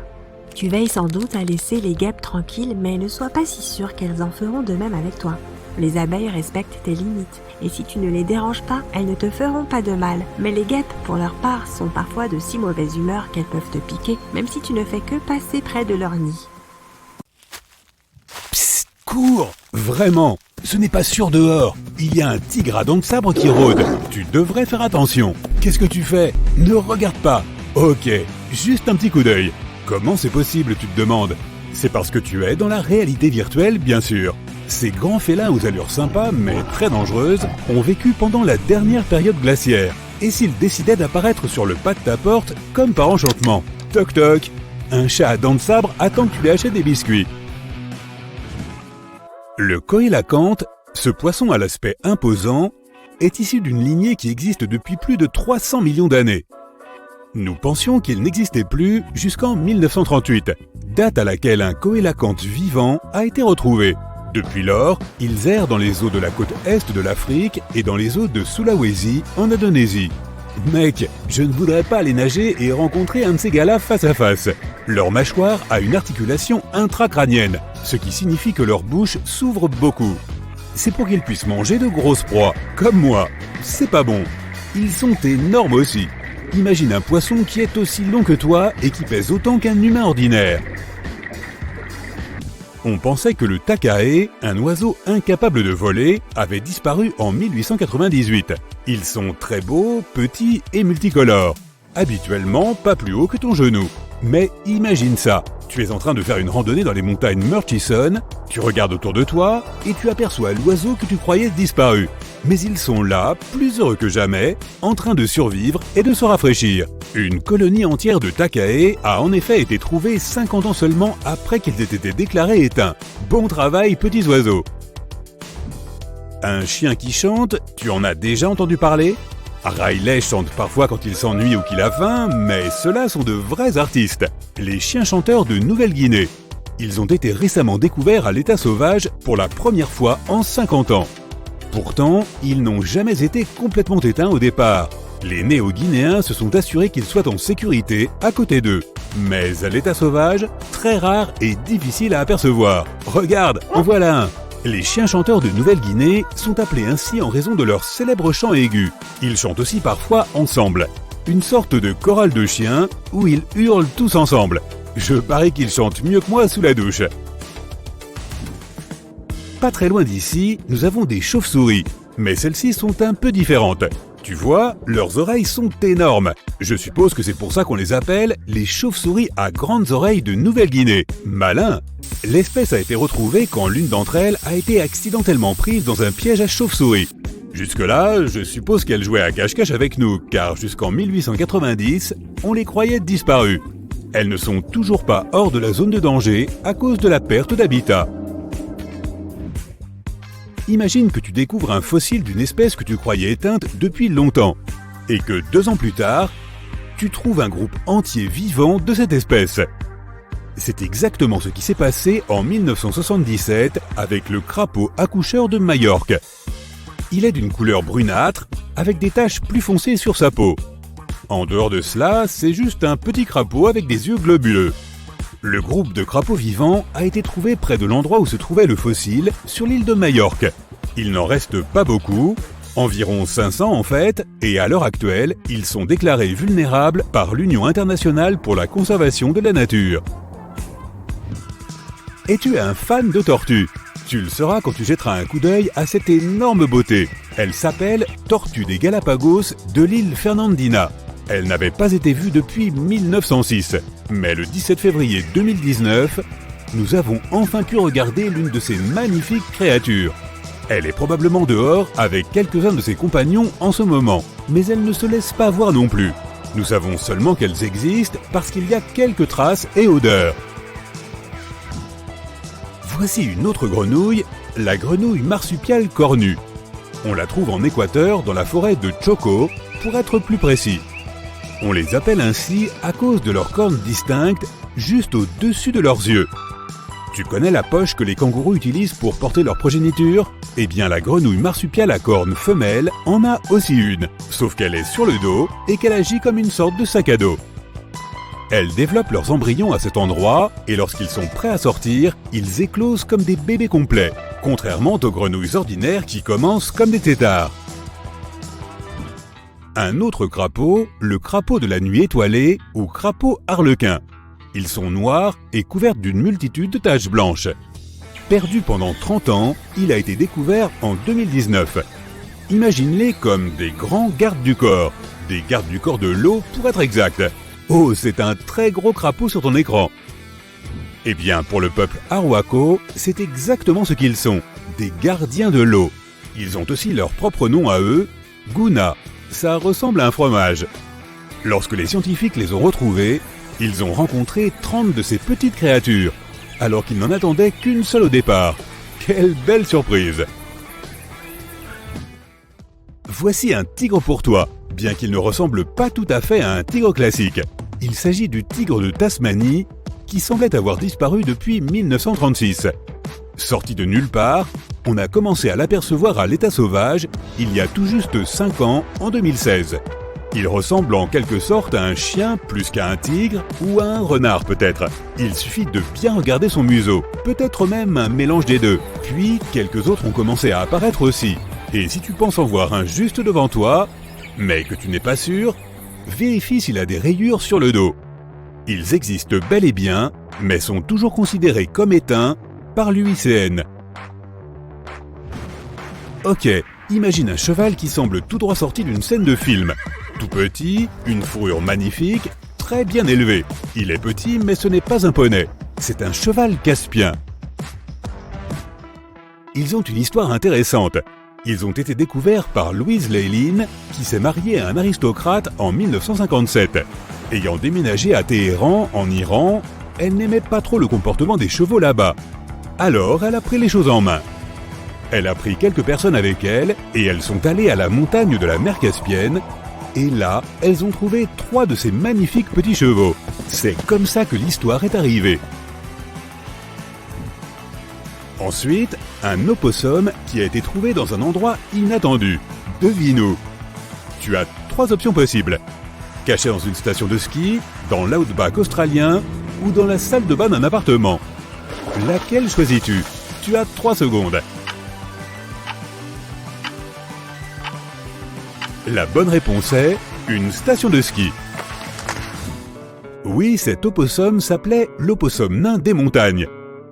Tu veilles sans doute à laisser les guêpes tranquilles, mais ne sois pas si sûr qu'elles en feront de même avec toi. Les abeilles respectent tes limites, et si tu ne les déranges pas, elles ne te feront pas de mal. Mais les guêpes, pour leur part, sont parfois de si mauvaise humeur qu'elles peuvent te piquer, même si tu ne fais que passer près de leur nid. Psst, cours! Vraiment! Ce n'est pas sûr dehors. Il y a un tigre à dents de sabre qui rôde. Tu devrais faire attention. Qu'est-ce que tu fais? Ne regarde pas. Ok, juste un petit coup d'œil. Comment c'est possible, tu te demandes? C'est parce que tu es dans la réalité virtuelle, bien sûr. Ces grands félins aux allures sympas, mais très dangereuses, ont vécu pendant la dernière période glaciaire. Et s'il décidait d'apparaître sur le pas de ta porte comme par enchantement? Toc toc! Un chat à dents de sabre attend que tu lui achètes des biscuits. Le coélacanthe, ce poisson à l'aspect imposant, est issu d'une lignée qui existe depuis plus de 300 millions d'années. Nous pensions qu'il n'existait plus jusqu'en 1938, date à laquelle un coélacanthe vivant a été retrouvé. Depuis lors, ils errent dans les eaux de la côte est de l'Afrique et dans les eaux de Sulawesi en Indonésie. Mec, je ne voudrais pas aller nager et rencontrer un de ces gars-là face à face. Leur mâchoire a une articulation intracrânienne, ce qui signifie que leur bouche s'ouvre beaucoup. C'est pour qu'ils puissent manger de grosses proies, comme moi. C'est pas bon. Ils sont énormes aussi. Imagine un poisson qui est aussi long que toi et qui pèse autant qu'un humain ordinaire. On pensait que le takae, un oiseau incapable de voler, avait disparu en 1898. Ils sont très beaux, petits et multicolores. Habituellement, pas plus haut que ton genou. Mais imagine ça, tu es en train de faire une randonnée dans les montagnes Murchison, tu regardes autour de toi et tu aperçois l'oiseau que tu croyais disparu. Mais ils sont là, plus heureux que jamais, en train de survivre et de se rafraîchir. Une colonie entière de takae a en effet été trouvée 50 ans seulement après qu'ils aient été déclarés éteints. Bon travail, petits oiseaux! Un chien qui chante, tu en as déjà entendu parler? Riley chante parfois quand il s'ennuie ou qu'il a faim, mais ceux-là sont de vrais artistes. Les chiens chanteurs de Nouvelle-Guinée. Ils ont été récemment découverts à l'état sauvage pour la première fois en 50 ans. Pourtant, ils n'ont jamais été complètement éteints au départ. Les néo-guinéens se sont assurés qu'ils soient en sécurité à côté d'eux. Mais à l'état sauvage, très rare et difficile à apercevoir. Regarde, en voilà un! Les chiens chanteurs de Nouvelle-Guinée sont appelés ainsi en raison de leur célèbre chant aigu. Ils chantent aussi parfois ensemble. Une sorte de chorale de chiens où ils hurlent tous ensemble. Je parie qu'ils chantent mieux que moi sous la douche. Pas très loin d'ici, nous avons des chauves-souris. Mais celles-ci sont un peu différentes. Tu vois, leurs oreilles sont énormes. Je suppose que c'est pour ça qu'on les appelle les chauves-souris à grandes oreilles de Nouvelle-Guinée. Malin! L'espèce a été retrouvée quand l'une d'entre elles a été accidentellement prise dans un piège à chauves-souris. Jusque-là, je suppose qu'elles jouaient à cache-cache avec nous, car jusqu'en 1890, on les croyait disparues. Elles ne sont toujours pas hors de la zone de danger à cause de la perte d'habitat. Imagine que tu découvres un fossile d'une espèce que tu croyais éteinte depuis longtemps, et que 2 ans plus tard, tu trouves un groupe entier vivant de cette espèce. C'est exactement ce qui s'est passé en 1977 avec le crapaud accoucheur de Majorque. Il est d'une couleur brunâtre, avec des taches plus foncées sur sa peau. En dehors de cela, c'est juste un petit crapaud avec des yeux globuleux. Le groupe de crapauds vivants a été trouvé près de l'endroit où se trouvait le fossile, sur l'île de Majorque. Il n'en reste pas beaucoup, environ 500 en fait, et à l'heure actuelle, ils sont déclarés vulnérables par l'Union internationale pour la conservation de la nature. Es-tu un fan de tortues? Tu le seras quand tu jetteras un coup d'œil à cette énorme beauté. Elle s'appelle Tortue des Galapagos de l'île Fernandina. Elle n'avait pas été vue depuis 1906. Mais le 17 février 2019, nous avons enfin pu regarder l'une de ces magnifiques créatures. Elle est probablement dehors avec quelques-uns de ses compagnons en ce moment, mais elle ne se laisse pas voir non plus. Nous savons seulement qu'elles existent parce qu'il y a quelques traces et odeurs. Voici une autre grenouille, la grenouille marsupiale cornue. On la trouve en Équateur dans la forêt de Choco, pour être plus précis. On les appelle ainsi à cause de leurs cornes distinctes juste au-dessus de leurs yeux. Tu connais la poche que les kangourous utilisent pour porter leur progéniture? Eh bien la grenouille marsupiale à cornes femelle en a aussi une, sauf qu'elle est sur le dos et qu'elle agit comme une sorte de sac à dos. Elles développent leurs embryons à cet endroit et lorsqu'ils sont prêts à sortir, ils éclosent comme des bébés complets, contrairement aux grenouilles ordinaires qui commencent comme des têtards. Un autre crapaud, le crapaud de la nuit étoilée ou crapaud arlequin. Ils sont noirs et couverts d'une multitude de taches blanches. Perdu pendant 30 ans, il a été découvert en 2019. Imagine-les comme des grands gardes du corps de l'eau pour être exact. Oh, c'est un très gros crapaud sur ton écran. Eh bien, pour le peuple Arhuaco, c'est exactement ce qu'ils sont, des gardiens de l'eau. Ils ont aussi leur propre nom à eux, Guna, Ça ressemble à un fromage. Lorsque les scientifiques les ont retrouvés, ils ont rencontré 30 de ces petites créatures, alors qu'ils n'en attendaient qu'une seule au départ. Quelle belle surprise! Voici un tigre pour toi, bien qu'il ne ressemble pas tout à fait à un tigre classique. Il s'agit du tigre de Tasmanie, qui semblait avoir disparu depuis 1936. Sorti de nulle part, on a commencé à l'apercevoir à l'état sauvage il y a tout juste 5 ans, en 2016. Il ressemble en quelque sorte à un chien plus qu'à un tigre ou à un renard peut-être. Il suffit de bien regarder son museau, peut-être même un mélange des deux. Puis quelques autres ont commencé à apparaître aussi. Et si tu penses en voir un juste devant toi, mais que tu n'es pas sûr, vérifie s'il a des rayures sur le dos. Ils existent bel et bien, mais sont toujours considérés comme éteints par l'UICN. Ok, imagine un cheval qui semble tout droit sorti d'une scène de film. Tout petit, une fourrure magnifique, très bien élevé. Il est petit, mais ce n'est pas un poney. C'est un cheval caspien. Ils ont une histoire intéressante. Ils ont été découverts par Louise Leylin, qui s'est mariée à un aristocrate en 1957. Ayant déménagé à Téhéran, en Iran, elle n'aimait pas trop le comportement des chevaux là-bas. Alors, elle a pris les choses en main. Elle a pris quelques personnes avec elle et elles sont allées à la montagne de la mer Caspienne. Et là, elles ont trouvé 3 de ces magnifiques petits chevaux. C'est comme ça que l'histoire est arrivée. Ensuite, un opossum qui a été trouvé dans un endroit inattendu. Devine où? Tu as 3 options possibles. Caché dans une station de ski, dans l'outback australien ou dans la salle de bain d'un appartement. Laquelle choisis-tu? Tu as 3 secondes. La bonne réponse est une station de ski. Oui, cet opossum s'appelait l'opossum nain des montagnes.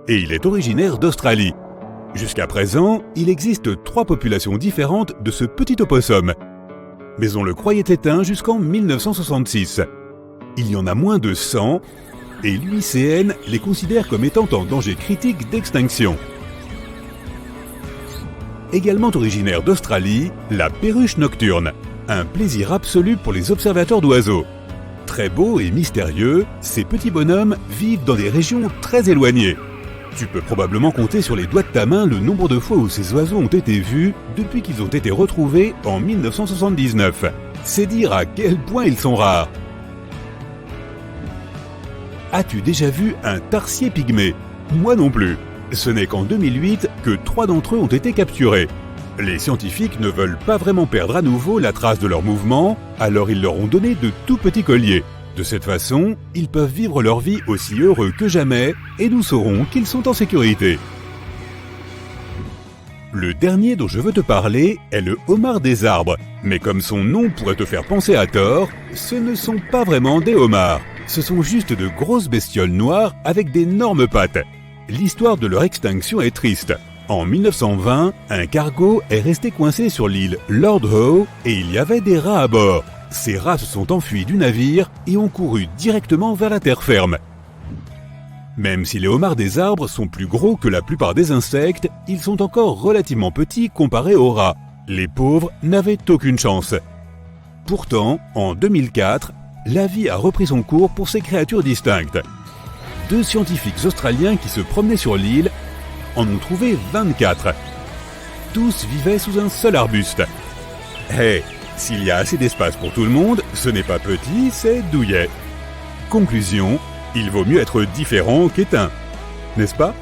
Et il est originaire d'Australie. Jusqu'à présent, il existe 3 populations différentes de ce petit opossum. Mais on le croyait éteint jusqu'en 1966. Il y en a moins de 100, et l'UICN les considère comme étant en danger critique d'extinction. Également originaire d'Australie, la perruche nocturne, un plaisir absolu pour les observateurs d'oiseaux. Très beaux et mystérieux, ces petits bonhommes vivent dans des régions très éloignées. Tu peux probablement compter sur les doigts de ta main le nombre de fois où ces oiseaux ont été vus depuis qu'ils ont été retrouvés en 1979. C'est dire à quel point ils sont rares. As-tu déjà vu un tarsier pygmée? Moi non plus. Ce n'est qu'en 2008 que 3 d'entre eux ont été capturés. Les scientifiques ne veulent pas vraiment perdre à nouveau la trace de leur mouvement, alors ils leur ont donné de tout petits colliers. De cette façon, ils peuvent vivre leur vie aussi heureux que jamais et nous saurons qu'ils sont en sécurité. Le dernier dont je veux te parler est le homard des arbres. Mais comme son nom pourrait te faire penser à tort, ce ne sont pas vraiment des homards. Ce sont juste de grosses bestioles noires avec d'énormes pattes. L'histoire de leur extinction est triste. En 1920, un cargo est resté coincé sur l'île Lord Howe et il y avait des rats à bord. Ces rats se sont enfuis du navire et ont couru directement vers la terre ferme. Même si les homards des arbres sont plus gros que la plupart des insectes, ils sont encore relativement petits comparés aux rats. Les pauvres n'avaient aucune chance. Pourtant, en 2004, la vie a repris son cours pour ces créatures distinctes. 2 scientifiques australiens qui se promenaient sur l'île en ont trouvé 24. Tous vivaient sous un seul arbuste. Hey, s'il y a assez d'espace pour tout le monde, ce n'est pas petit, c'est douillet. Conclusion, il vaut mieux être différent qu'éteint, n'est-ce pas?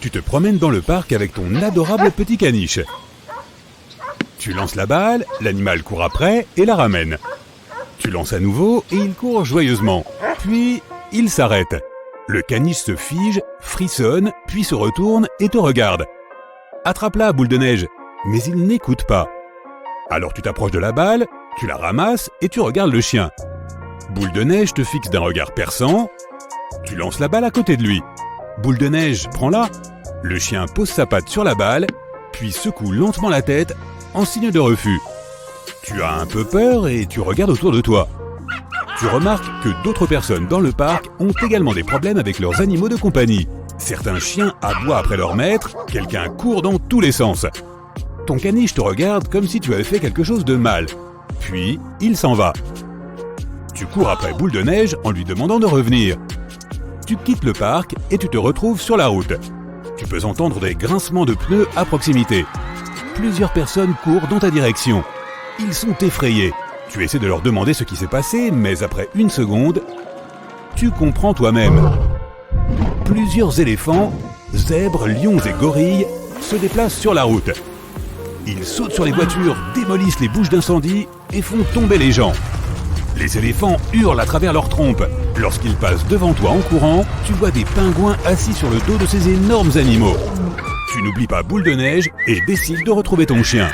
Tu te promènes dans le parc avec ton adorable petit caniche. Tu lances la balle, l'animal court après et la ramène. Tu lances à nouveau et il court joyeusement. Puis, il s'arrête. Le caniche se fige, frissonne, puis se retourne et te regarde. Attrape-la, boule de neige. Mais il n'écoute pas. Alors tu t'approches de la balle, tu la ramasses et tu regardes le chien. Boule de neige te fixe d'un regard perçant. Tu lances la balle à côté de lui. Boule de neige, prends-la. Le chien pose sa patte sur la balle, puis secoue lentement la tête en signe de refus. Tu as un peu peur et tu regardes autour de toi. Tu remarques que d'autres personnes dans le parc ont également des problèmes avec leurs animaux de compagnie. Certains chiens aboient après leur maître, quelqu'un court dans tous les sens. Ton caniche te regarde comme si tu avais fait quelque chose de mal. Puis, il s'en va. Tu cours après Boule de Neige en lui demandant de revenir. Tu quittes le parc et tu te retrouves sur la route. Tu peux entendre des grincements de pneus à proximité. Plusieurs personnes courent dans ta direction. Ils sont effrayés. Tu essaies de leur demander ce qui s'est passé, mais après une seconde, tu comprends toi-même. Plusieurs éléphants, zèbres, lions et gorilles se déplacent sur la route. Ils sautent sur les voitures, démolissent les bouches d'incendie et font tomber les gens. Les éléphants hurlent à travers leurs trompes. Lorsqu'ils passent devant toi en courant, tu vois des pingouins assis sur le dos de ces énormes animaux. Tu n'oublies pas Boule de Neige et décides de retrouver ton chien.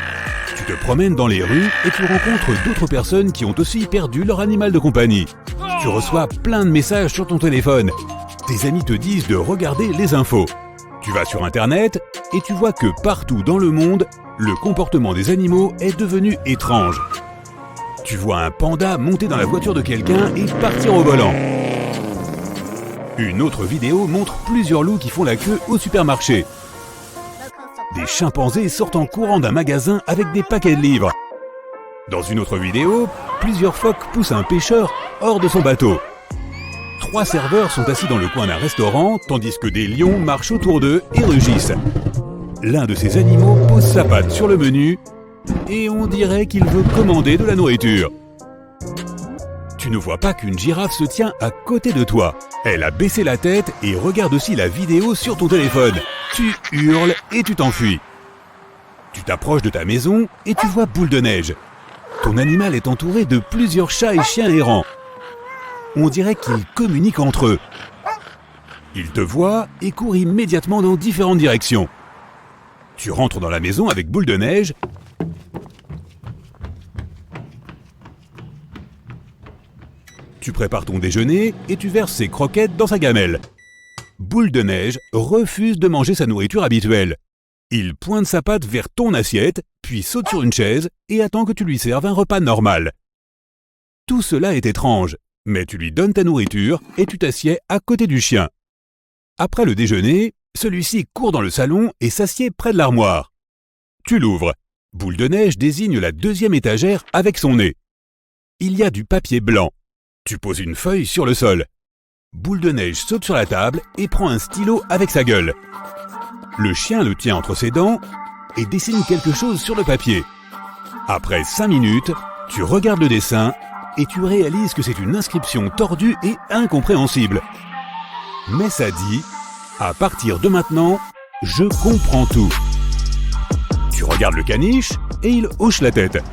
Tu te promènes dans les rues et tu rencontres d'autres personnes qui ont aussi perdu leur animal de compagnie. Tu reçois plein de messages sur ton téléphone. Tes amis te disent de regarder les infos. Tu vas sur Internet et tu vois que partout dans le monde, le comportement des animaux est devenu étrange. Tu vois un panda monter dans la voiture de quelqu'un et partir au volant. Une autre vidéo montre plusieurs loups qui font la queue au supermarché. Des chimpanzés sortent en courant d'un magasin avec des paquets de livres. Dans une autre vidéo, plusieurs phoques poussent un pêcheur hors de son bateau. 3 serveurs sont assis dans le coin d'un restaurant, tandis que des lions marchent autour d'eux et rugissent. L'un de ces animaux pose sa patte sur le menu et on dirait qu'il veut commander de la nourriture. Tu ne vois pas qu'une girafe se tient à côté de toi. Elle a baissé la tête et regarde aussi la vidéo sur ton téléphone. Tu hurles et tu t'enfuis. Tu t'approches de ta maison et tu vois Boule de Neige. Ton animal est entouré de plusieurs chats et chiens errants. On dirait qu'ils communiquent entre eux. Ils te voient et courent immédiatement dans différentes directions. Tu rentres dans la maison avec Boule de Neige. Tu prépares ton déjeuner et tu verses ses croquettes dans sa gamelle. Boule de Neige refuse de manger sa nourriture habituelle. Il pointe sa patte vers ton assiette, puis saute sur une chaise et attend que tu lui serves un repas normal. Tout cela est étrange, mais tu lui donnes ta nourriture et tu t'assieds à côté du chien. Après le déjeuner, celui-ci court dans le salon et s'assied près de l'armoire. Tu l'ouvres. Boule de Neige désigne la 2e étagère avec son nez. Il y a du papier blanc. Tu poses une feuille sur le sol. Boule de Neige saute sur la table et prend un stylo avec sa gueule. Le chien le tient entre ses dents et dessine quelque chose sur le papier. Après 5 minutes, tu regardes le dessin et tu réalises que c'est une inscription tordue et incompréhensible. Mais ça dit « À partir de maintenant, je comprends tout ». Tu regardes le caniche et il hoche la tête.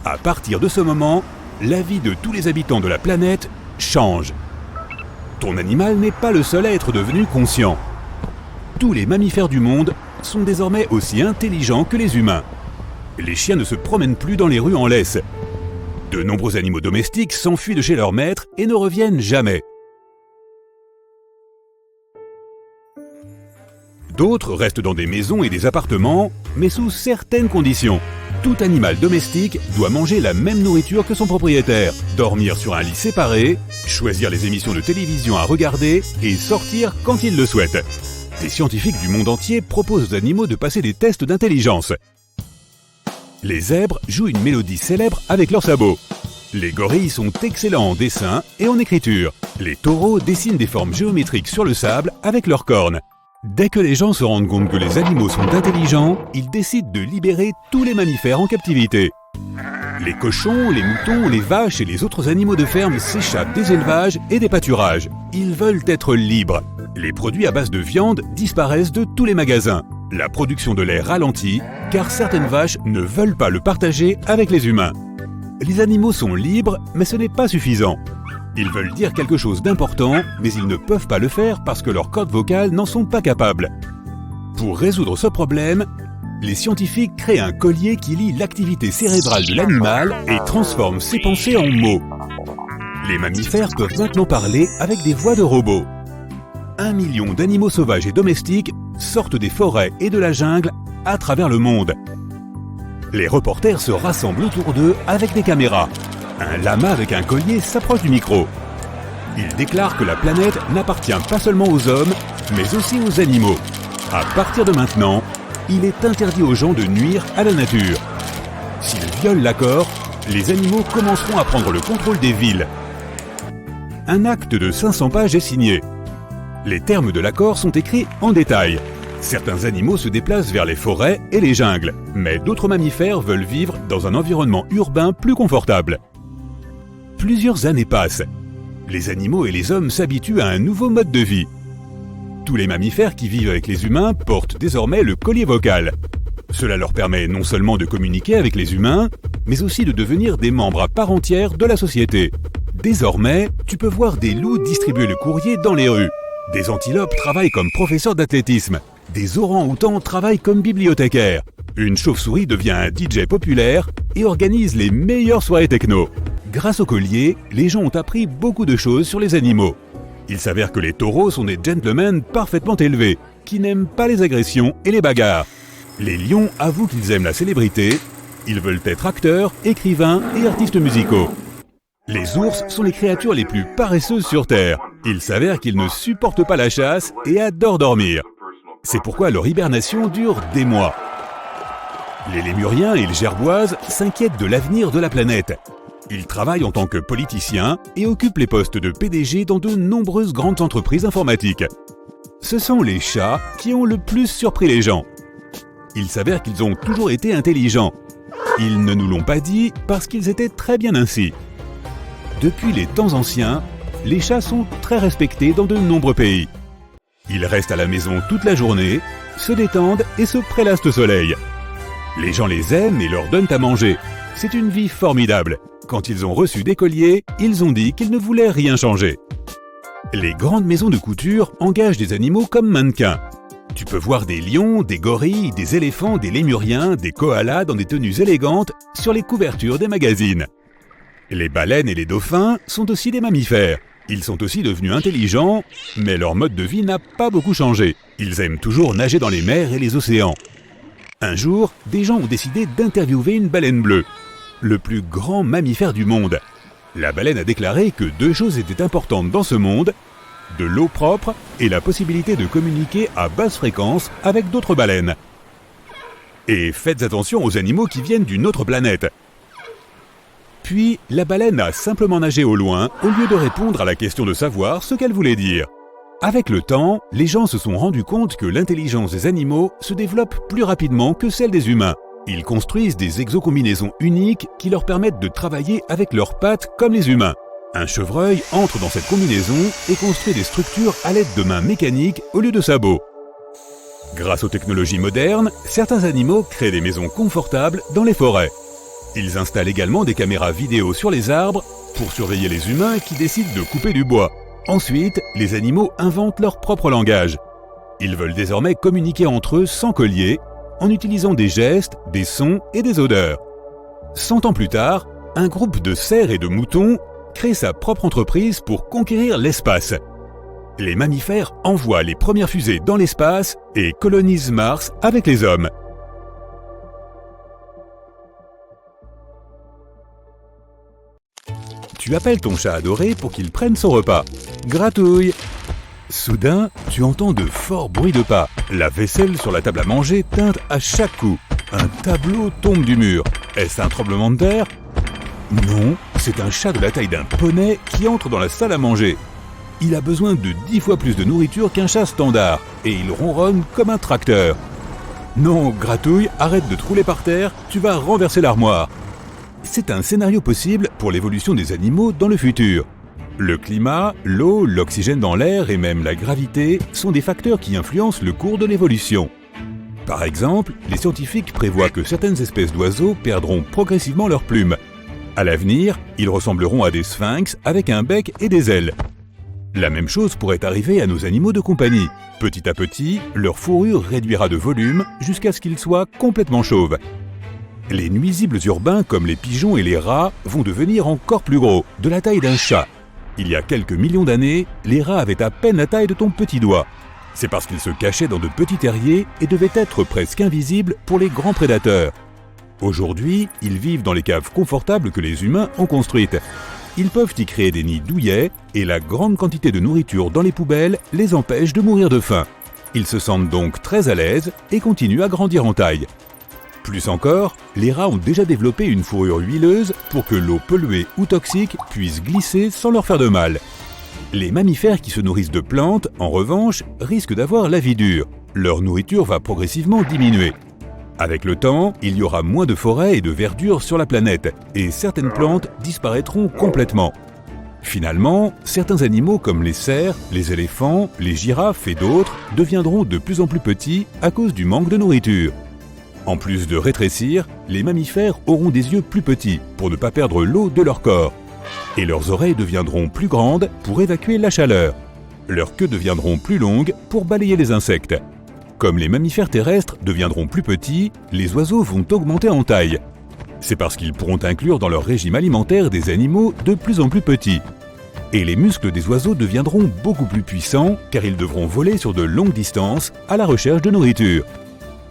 À partir de ce moment, la vie de tous les habitants de la planète change. Ton animal n'est pas le seul à être devenu conscient. Tous les mammifères du monde sont désormais aussi intelligents que les humains. Les chiens ne se promènent plus dans les rues en laisse. De nombreux animaux domestiques s'enfuient de chez leur maître et ne reviennent jamais. D'autres restent dans des maisons et des appartements, mais sous certaines conditions. Tout animal domestique doit manger la même nourriture que son propriétaire, dormir sur un lit séparé, choisir les émissions de télévision à regarder et sortir quand il le souhaite. Des scientifiques du monde entier proposent aux animaux de passer des tests d'intelligence. Les zèbres jouent une mélodie célèbre avec leurs sabots. Les gorilles sont excellents en dessin et en écriture. Les taureaux dessinent des formes géométriques sur le sable avec leurs cornes. Dès que les gens se rendent compte que les animaux sont intelligents, ils décident de libérer tous les mammifères en captivité. Les cochons, les moutons, les vaches et les autres animaux de ferme s'échappent des élevages et des pâturages. Ils veulent être libres. Les produits à base de viande disparaissent de tous les magasins. La production de lait ralentit, car certaines vaches ne veulent pas le partager avec les humains. Les animaux sont libres, mais ce n'est pas suffisant. Ils veulent dire quelque chose d'important, mais ils ne peuvent pas le faire parce que leurs cordes vocales n'en sont pas capables. Pour résoudre ce problème, les scientifiques créent un collier qui lie l'activité cérébrale de l'animal et transforme ses pensées en mots. Les mammifères peuvent maintenant parler avec des voix de robots. 1 million d'animaux sauvages et domestiques sortent des forêts et de la jungle à travers le monde. Les reporters se rassemblent autour d'eux avec des caméras. Un lama avec un collier s'approche du micro. Il déclare que la planète n'appartient pas seulement aux hommes, mais aussi aux animaux. À partir de maintenant, il est interdit aux gens de nuire à la nature. S'ils violent l'accord, les animaux commenceront à prendre le contrôle des villes. Un acte de 500 pages est signé. Les termes de l'accord sont écrits en détail. Certains animaux se déplacent vers les forêts et les jungles, mais d'autres mammifères veulent vivre dans un environnement urbain plus confortable. Plusieurs années passent. Les animaux et les hommes s'habituent à un nouveau mode de vie. Tous les mammifères qui vivent avec les humains portent désormais le collier vocal. Cela leur permet non seulement de communiquer avec les humains, mais aussi de devenir des membres à part entière de la société. Désormais, tu peux voir des loups distribuer le courrier dans les rues. Des antilopes travaillent comme professeurs d'athlétisme. Des orang-outans travaillent comme bibliothécaires. Une chauve-souris devient un DJ populaire et organise les meilleures soirées techno. Grâce au collier, les gens ont appris beaucoup de choses sur les animaux. Il s'avère que les taureaux sont des gentlemen parfaitement élevés, qui n'aiment pas les agressions et les bagarres. Les lions avouent qu'ils aiment la célébrité. Ils veulent être acteurs, écrivains et artistes musicaux. Les ours sont les créatures les plus paresseuses sur Terre. Il s'avère qu'ils ne supportent pas la chasse et adorent dormir. C'est pourquoi leur hibernation dure des mois. Les lémuriens et les gerboises s'inquiètent de l'avenir de la planète. Ils travaillent en tant que politiciens et occupent les postes de PDG dans de nombreuses grandes entreprises informatiques. Ce sont les chats qui ont le plus surpris les gens. Il s'avère qu'ils ont toujours été intelligents. Ils ne nous l'ont pas dit parce qu'ils étaient très bien ainsi. Depuis les temps anciens, les chats sont très respectés dans de nombreux pays. Ils restent à la maison toute la journée, se détendent et se prélassent au soleil. Les gens les aiment et leur donnent à manger. C'est une vie formidable. Quand ils ont reçu des colliers, ils ont dit qu'ils ne voulaient rien changer. Les grandes maisons de couture engagent des animaux comme mannequins. Tu peux voir des lions, des gorilles, des éléphants, des lémuriens, des koalas dans des tenues élégantes sur les couvertures des magazines. Les baleines et les dauphins sont aussi des mammifères. Ils sont aussi devenus intelligents, mais leur mode de vie n'a pas beaucoup changé. Ils aiment toujours nager dans les mers et les océans. Un jour, des gens ont décidé d'interviewer une baleine bleue, le plus grand mammifère du monde. La baleine a déclaré que 2 choses étaient importantes dans ce monde, de l'eau propre et la possibilité de communiquer à basse fréquence avec d'autres baleines. Et faites attention aux animaux qui viennent d'une autre planète. Puis, la baleine a simplement nagé au loin au lieu de répondre à la question de savoir ce qu'elle voulait dire. Avec le temps, les gens se sont rendus compte que l'intelligence des animaux se développe plus rapidement que celle des humains. Ils construisent des exocombinaisons uniques qui leur permettent de travailler avec leurs pattes comme les humains. Un chevreuil entre dans cette combinaison et construit des structures à l'aide de mains mécaniques au lieu de sabots. Grâce aux technologies modernes, certains animaux créent des maisons confortables dans les forêts. Ils installent également des caméras vidéo sur les arbres pour surveiller les humains qui décident de couper du bois. Ensuite, les animaux inventent leur propre langage. Ils veulent désormais communiquer entre eux sans collier, en utilisant des gestes, des sons et des odeurs. 100 ans plus tard, un groupe de cerfs et de moutons crée sa propre entreprise pour conquérir l'espace. Les mammifères envoient les premières fusées dans l'espace et colonisent Mars avec les hommes. Tu appelles ton chat adoré pour qu'il prenne son repas. Gratouille! Soudain, tu entends de forts bruits de pas. La vaisselle sur la table à manger teinte à chaque coup. Un tableau tombe du mur. Est-ce un tremblement de terre? Non, c'est un chat de la taille d'un poney qui entre dans la salle à manger. Il a besoin de 10 fois plus de nourriture qu'un chat standard, et il ronronne comme un tracteur. Non, Gratouille, arrête de te rouler par terre, tu vas renverser l'armoire. C'est un scénario possible pour l'évolution des animaux dans le futur. Le climat, l'eau, l'oxygène dans l'air et même la gravité sont des facteurs qui influencent le cours de l'évolution. Par exemple, les scientifiques prévoient que certaines espèces d'oiseaux perdront progressivement leurs plumes. À l'avenir, ils ressembleront à des sphinx avec un bec et des ailes. La même chose pourrait arriver à nos animaux de compagnie. Petit à petit, leur fourrure réduira de volume jusqu'à ce qu'ils soient complètement chauves. Les nuisibles urbains comme les pigeons et les rats vont devenir encore plus gros, de la taille d'un chat. Il y a quelques millions d'années, les rats avaient à peine la taille de ton petit doigt. C'est parce qu'ils se cachaient dans de petits terriers et devaient être presque invisibles pour les grands prédateurs. Aujourd'hui, ils vivent dans les caves confortables que les humains ont construites. Ils peuvent y créer des nids douillets et la grande quantité de nourriture dans les poubelles les empêche de mourir de faim. Ils se sentent donc très à l'aise et continuent à grandir en taille. Plus encore, les rats ont déjà développé une fourrure huileuse pour que l'eau polluée ou toxique puisse glisser sans leur faire de mal. Les mammifères qui se nourrissent de plantes, en revanche, risquent d'avoir la vie dure. Leur nourriture va progressivement diminuer. Avec le temps, il y aura moins de forêts et de verdure sur la planète, et certaines plantes disparaîtront complètement. Finalement, certains animaux comme les cerfs, les éléphants, les girafes et d'autres deviendront de plus en plus petits à cause du manque de nourriture. En plus de rétrécir, les mammifères auront des yeux plus petits pour ne pas perdre l'eau de leur corps. Et leurs oreilles deviendront plus grandes pour évacuer la chaleur. Leurs queues deviendront plus longues pour balayer les insectes. Comme les mammifères terrestres deviendront plus petits, les oiseaux vont augmenter en taille. C'est parce qu'ils pourront inclure dans leur régime alimentaire des animaux de plus en plus petits. Et les muscles des oiseaux deviendront beaucoup plus puissants car ils devront voler sur de longues distances à la recherche de nourriture.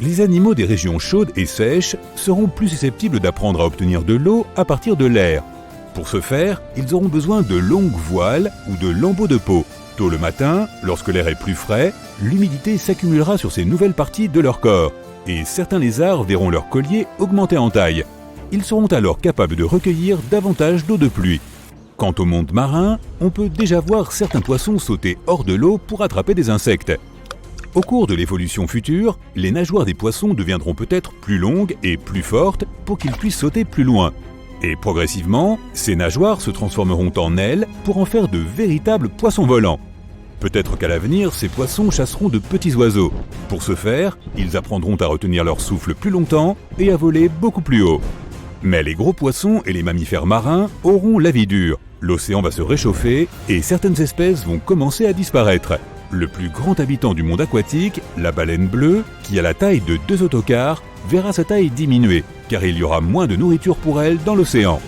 Les animaux des régions chaudes et sèches seront plus susceptibles d'apprendre à obtenir de l'eau à partir de l'air. Pour ce faire, ils auront besoin de longues voiles ou de lambeaux de peau. Tôt le matin, lorsque l'air est plus frais, l'humidité s'accumulera sur ces nouvelles parties de leur corps et certains lézards verront leur collier augmenter en taille. Ils seront alors capables de recueillir davantage d'eau de pluie. Quant au monde marin, on peut déjà voir certains poissons sauter hors de l'eau pour attraper des insectes. Au cours de l'évolution future, les nageoires des poissons deviendront peut-être plus longues et plus fortes pour qu'ils puissent sauter plus loin. Et progressivement, ces nageoires se transformeront en ailes pour en faire de véritables poissons volants. Peut-être qu'à l'avenir, ces poissons chasseront de petits oiseaux. Pour ce faire, ils apprendront à retenir leur souffle plus longtemps et à voler beaucoup plus haut. Mais les gros poissons et les mammifères marins auront la vie dure. L'océan va se réchauffer et certaines espèces vont commencer à disparaître. Le plus grand habitant du monde aquatique, la baleine bleue, qui a la taille de 2 autocars, verra sa taille diminuer, car il y aura moins de nourriture pour elle dans l'océan.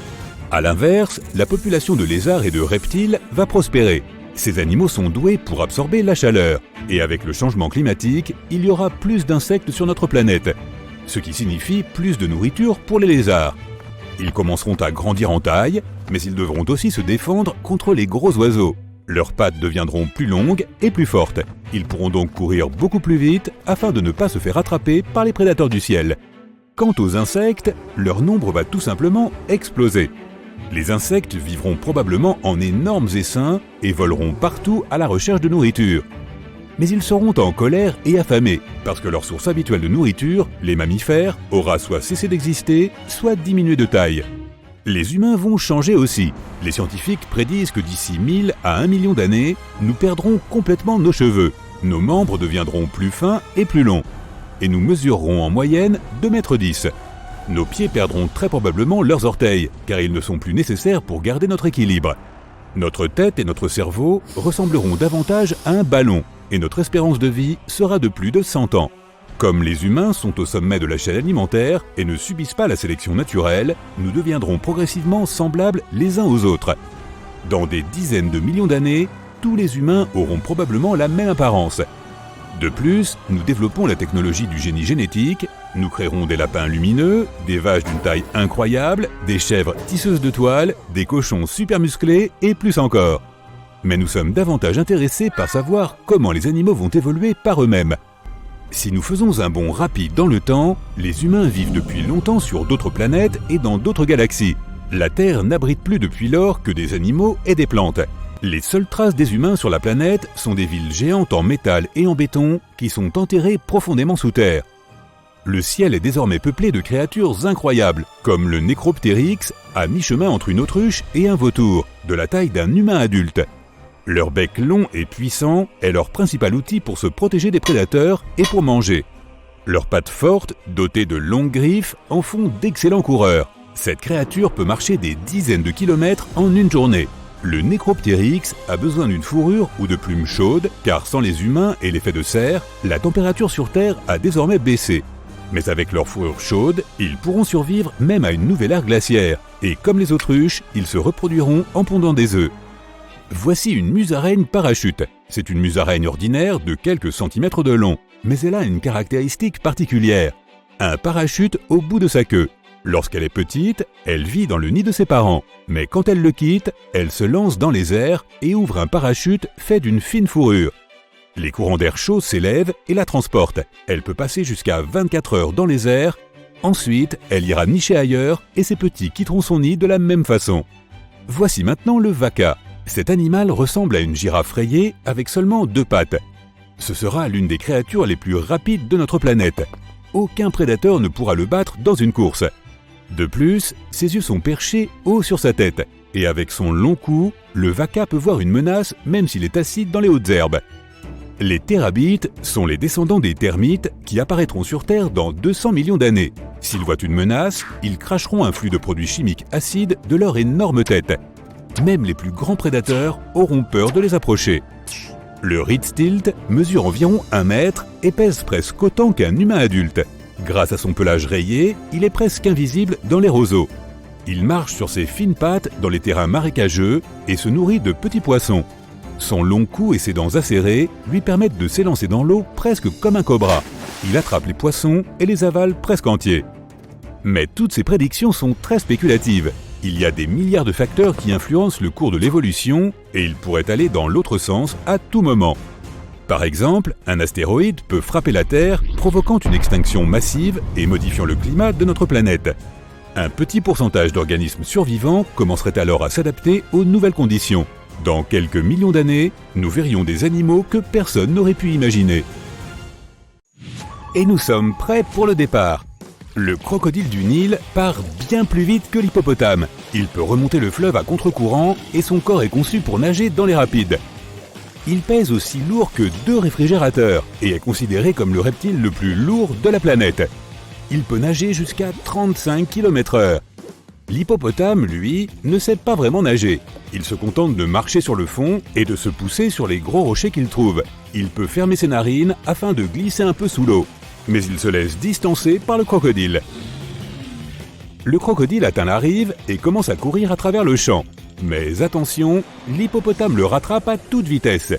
A l'inverse, la population de lézards et de reptiles va prospérer. Ces animaux sont doués pour absorber la chaleur, et avec le changement climatique, il y aura plus d'insectes sur notre planète, ce qui signifie plus de nourriture pour les lézards. Ils commenceront à grandir en taille, mais ils devront aussi se défendre contre les gros oiseaux. Leurs pattes deviendront plus longues et plus fortes. Ils pourront donc courir beaucoup plus vite afin de ne pas se faire attraper par les prédateurs du ciel. Quant aux insectes, leur nombre va tout simplement exploser. Les insectes vivront probablement en énormes essaims et voleront partout à la recherche de nourriture. Mais ils seront en colère et affamés, parce que leur source habituelle de nourriture, les mammifères, aura soit cessé d'exister, soit diminué de taille. Les humains vont changer aussi. Les scientifiques prédisent que d'ici 1000 à 1 million d'années, nous perdrons complètement nos cheveux. Nos membres deviendront plus fins et plus longs. Et nous mesurerons en moyenne 2,10 m. Nos pieds perdront très probablement leurs orteils, car ils ne sont plus nécessaires pour garder notre équilibre. Notre tête et notre cerveau ressembleront davantage à un ballon, et notre espérance de vie sera de plus de 100 ans. Comme les humains sont au sommet de la chaîne alimentaire et ne subissent pas la sélection naturelle, nous deviendrons progressivement semblables les uns aux autres. Dans des dizaines de millions d'années, tous les humains auront probablement la même apparence. De plus, nous développons la technologie du génie génétique, nous créerons des lapins lumineux, des vaches d'une taille incroyable, des chèvres tisseuses de toile, des cochons super musclés et plus encore. Mais nous sommes davantage intéressés par savoir comment les animaux vont évoluer par eux-mêmes. Si nous faisons un bond rapide dans le temps, les humains vivent depuis longtemps sur d'autres planètes et dans d'autres galaxies. La Terre n'abrite plus depuis lors que des animaux et des plantes. Les seules traces des humains sur la planète sont des villes géantes en métal et en béton qui sont enterrées profondément sous terre. Le ciel est désormais peuplé de créatures incroyables, comme le Necropteryx, à mi-chemin entre une autruche et un vautour, de la taille d'un humain adulte. Leur bec long et puissant est leur principal outil pour se protéger des prédateurs et pour manger. Leurs pattes fortes, dotées de longues griffes, en font d'excellents coureurs. Cette créature peut marcher des dizaines de kilomètres en une journée. Le Necropteryx a besoin d'une fourrure ou de plumes chaudes, car sans les humains et l'effet de serre, la température sur Terre a désormais baissé. Mais avec leur fourrure chaude, ils pourront survivre même à une nouvelle ère glaciaire. Et comme les autruches, ils se reproduiront en pondant des œufs. Voici une musaraigne parachute. C'est une musaraigne ordinaire de quelques centimètres de long, mais elle a une caractéristique particulière. Un parachute au bout de sa queue. Lorsqu'elle est petite, elle vit dans le nid de ses parents, mais quand elle le quitte, elle se lance dans les airs et ouvre un parachute fait d'une fine fourrure. Les courants d'air chaud s'élèvent et la transportent. Elle peut passer jusqu'à 24 heures dans les airs. Ensuite, elle ira nicher ailleurs et ses petits quitteront son nid de la même façon. Voici maintenant le vaca. Cet animal ressemble à une girafe rayée avec seulement 2 pattes. Ce sera l'une des créatures les plus rapides de notre planète. Aucun prédateur ne pourra le battre dans une course. De plus, ses yeux sont perchés haut sur sa tête. Et avec son long cou, le vaca peut voir une menace même s'il est assis dans les hautes herbes. Les terabites sont les descendants des termites qui apparaîtront sur Terre dans 200 millions d'années. S'ils voient une menace, ils cracheront un flux de produits chimiques acides de leur énorme tête. Même les plus grands prédateurs auront peur de les approcher. Le Rietveld mesure environ 1 mètre et pèse presque autant qu'un humain adulte. Grâce à son pelage rayé, il est presque invisible dans les roseaux. Il marche sur ses fines pattes dans les terrains marécageux et se nourrit de petits poissons. Son long cou et ses dents acérées lui permettent de s'élancer dans l'eau presque comme un cobra. Il attrape les poissons et les avale presque entiers. Mais toutes ces prédictions sont très spéculatives. Il y a des milliards de facteurs qui influencent le cours de l'évolution et ils pourraient aller dans l'autre sens à tout moment. Par exemple, un astéroïde peut frapper la Terre, provoquant une extinction massive et modifiant le climat de notre planète. Un petit pourcentage d'organismes survivants commencerait alors à s'adapter aux nouvelles conditions. Dans quelques millions d'années, nous verrions des animaux que personne n'aurait pu imaginer. Et nous sommes prêts pour le départ. Le crocodile du Nil part bien plus vite que l'hippopotame. Il peut remonter le fleuve à contre-courant et son corps est conçu pour nager dans les rapides. Il pèse aussi lourd que 2 réfrigérateurs et est considéré comme le reptile le plus lourd de la planète. Il peut nager jusqu'à 35 km/h. L'hippopotame, lui, ne sait pas vraiment nager. Il se contente de marcher sur le fond et de se pousser sur les gros rochers qu'il trouve. Il peut fermer ses narines afin de glisser un peu sous l'eau. Mais il se laisse distancer par le crocodile. Le crocodile atteint la rive et commence à courir à travers le champ. Mais attention, l'hippopotame le rattrape à toute vitesse.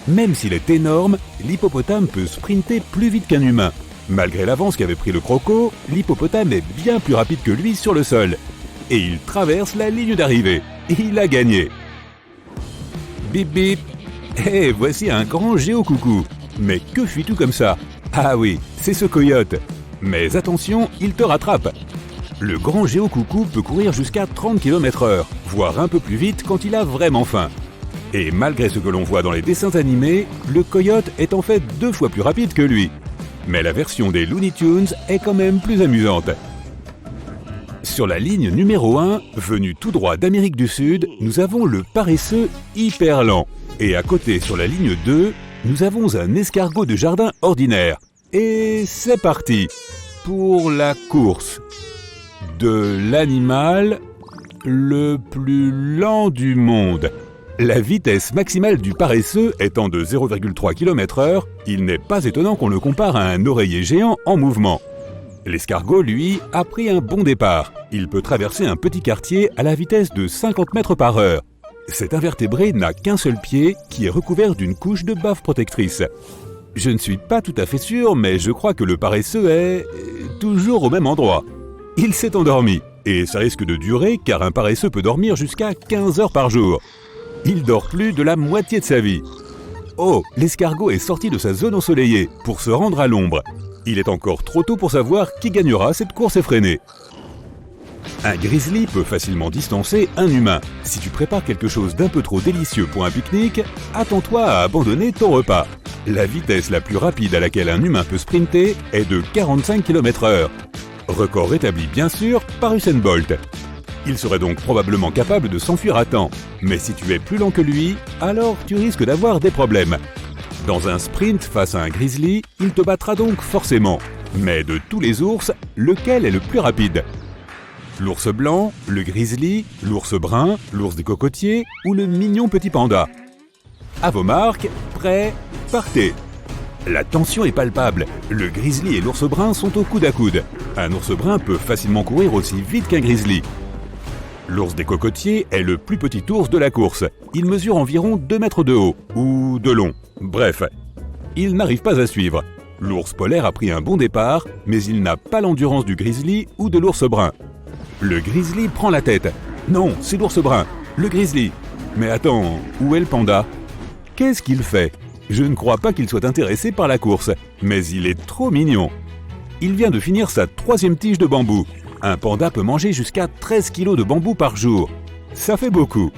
Même s'il est énorme, l'hippopotame peut sprinter plus vite qu'un humain. Malgré l'avance qu'avait pris le croco, l'hippopotame est bien plus rapide que lui sur le sol. Et il traverse la ligne d'arrivée. Il a gagné. Bip bip. Eh, voici un grand géocoucou. Mais que fuis tout comme ça? Ah oui, c'est ce coyote. Mais attention, il te rattrape. Le grand géocoucou peut courir jusqu'à 30 km/h, voire un peu plus vite quand il a vraiment faim. Et malgré ce que l'on voit dans les dessins animés, le coyote est en fait 2 fois plus rapide que lui. Mais la version des Looney Tunes est quand même plus amusante. Sur la ligne numéro 1, venu tout droit d'Amérique du Sud, nous avons le paresseux hyper lent. Et à côté, sur la ligne 2, nous avons un escargot de jardin ordinaire. Et c'est parti pour la course de l'animal le plus lent du monde. La vitesse maximale du paresseux étant de 0,3 km/h, il n'est pas étonnant qu'on le compare à un oreiller géant en mouvement. L'escargot, lui, a pris un bon départ. Il peut traverser un petit quartier à la vitesse de 50 mètres par heure. Cet invertébré n'a qu'un seul pied qui est recouvert d'une couche de bave protectrice. Je ne suis pas tout à fait sûr, mais je crois que le paresseux est toujours au même endroit. Il s'est endormi, et ça risque de durer car un paresseux peut dormir jusqu'à 15 heures par jour. Il dort plus de la moitié de sa vie. Oh, l'escargot est sorti de sa zone ensoleillée pour se rendre à l'ombre. Il est encore trop tôt pour savoir qui gagnera cette course effrénée. Un grizzly peut facilement distancer un humain. Si tu prépares quelque chose d'un peu trop délicieux pour un pique-nique, attends-toi à abandonner ton repas. La vitesse la plus rapide à laquelle un humain peut sprinter est de 45 km/h. Record établi bien sûr par Usain Bolt. Il serait donc probablement capable de s'enfuir à temps. Mais si tu es plus lent que lui, alors tu risques d'avoir des problèmes. Dans un sprint face à un grizzly, il te battra donc forcément. Mais de tous les ours, lequel est le plus rapide ? L'ours blanc, le grizzly, l'ours brun, l'ours des cocotiers ou le mignon petit panda? À vos marques, prêts, partez! La tension est palpable. Le grizzly et l'ours brun sont au coude à coude. Un ours brun peut facilement courir aussi vite qu'un grizzly. L'ours des cocotiers est le plus petit ours de la course. Il mesure environ 2 mètres de haut, ou de long. Bref, il n'arrive pas à suivre. L'ours polaire a pris un bon départ, mais il n'a pas l'endurance du grizzly ou de l'ours brun. Le grizzly prend la tête. Non, c'est l'ours brun. Le grizzly. Mais attends, où est le panda? Qu'est-ce qu'il fait? Je ne crois pas qu'il soit intéressé par la course, mais il est trop mignon. Il vient de finir sa 3e tige de bambou. Un panda peut manger jusqu'à 13 kg de bambou par jour. Ça fait beaucoup.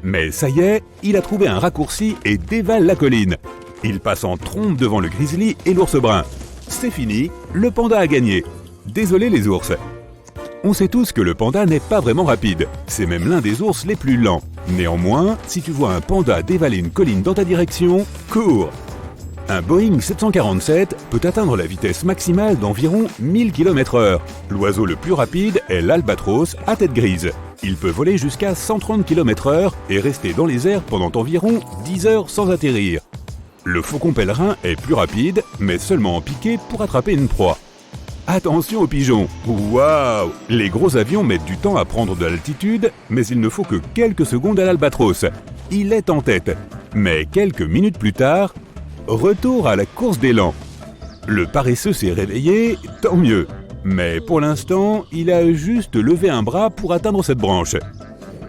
Mais ça y est, il a trouvé un raccourci et dévale la colline. Il passe en trombe devant le grizzly et l'ours brun. C'est fini, le panda a gagné. Désolé les ours. On sait tous que le panda n'est pas vraiment rapide. C'est même l'un des ours les plus lents. Néanmoins, si tu vois un panda dévaler une colline dans ta direction, cours! Un Boeing 747 peut atteindre la vitesse maximale d'environ 1000 km/h. L'oiseau le plus rapide est l'albatros à tête grise. Il peut voler jusqu'à 130 km/h et rester dans les airs pendant environ 10 heures sans atterrir. Le faucon pèlerin est plus rapide, mais seulement en piqué pour attraper une proie. Attention aux pigeons! Waouh! Les gros avions mettent du temps à prendre de l'altitude, mais il ne faut que quelques secondes à l'albatros. Il est en tête. Mais quelques minutes plus tard, retour à la course d'élan. Le paresseux s'est réveillé, tant mieux. Mais pour l'instant, il a juste levé un bras pour atteindre cette branche.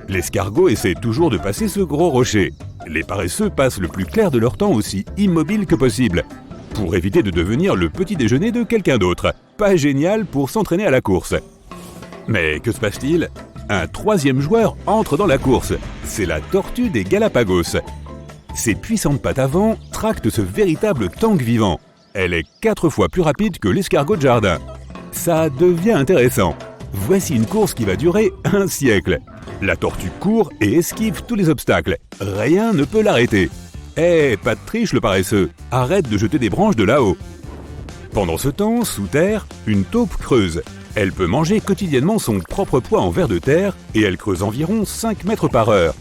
L'escargot essaie toujours de passer ce gros rocher. Les paresseux passent le plus clair de leur temps aussi immobile que possible, pour éviter de devenir le petit déjeuner de quelqu'un d'autre. Pas génial pour s'entraîner à la course. Mais que se passe-t-il? Un 3e joueur entre dans la course. C'est la tortue des Galapagos. Ses puissantes pattes avant tractent ce véritable tank vivant. Elle est 4 fois plus rapide que l'escargot de jardin. Ça devient intéressant. Voici une course qui va durer un siècle. La tortue court et esquive tous les obstacles. Rien ne peut l'arrêter. Pas de triche le paresseux. Arrête de jeter des branches de là-haut. Pendant ce temps, sous terre, une taupe creuse. Elle peut manger quotidiennement son propre poids en vers de terre et elle creuse environ 5 mètres par heure.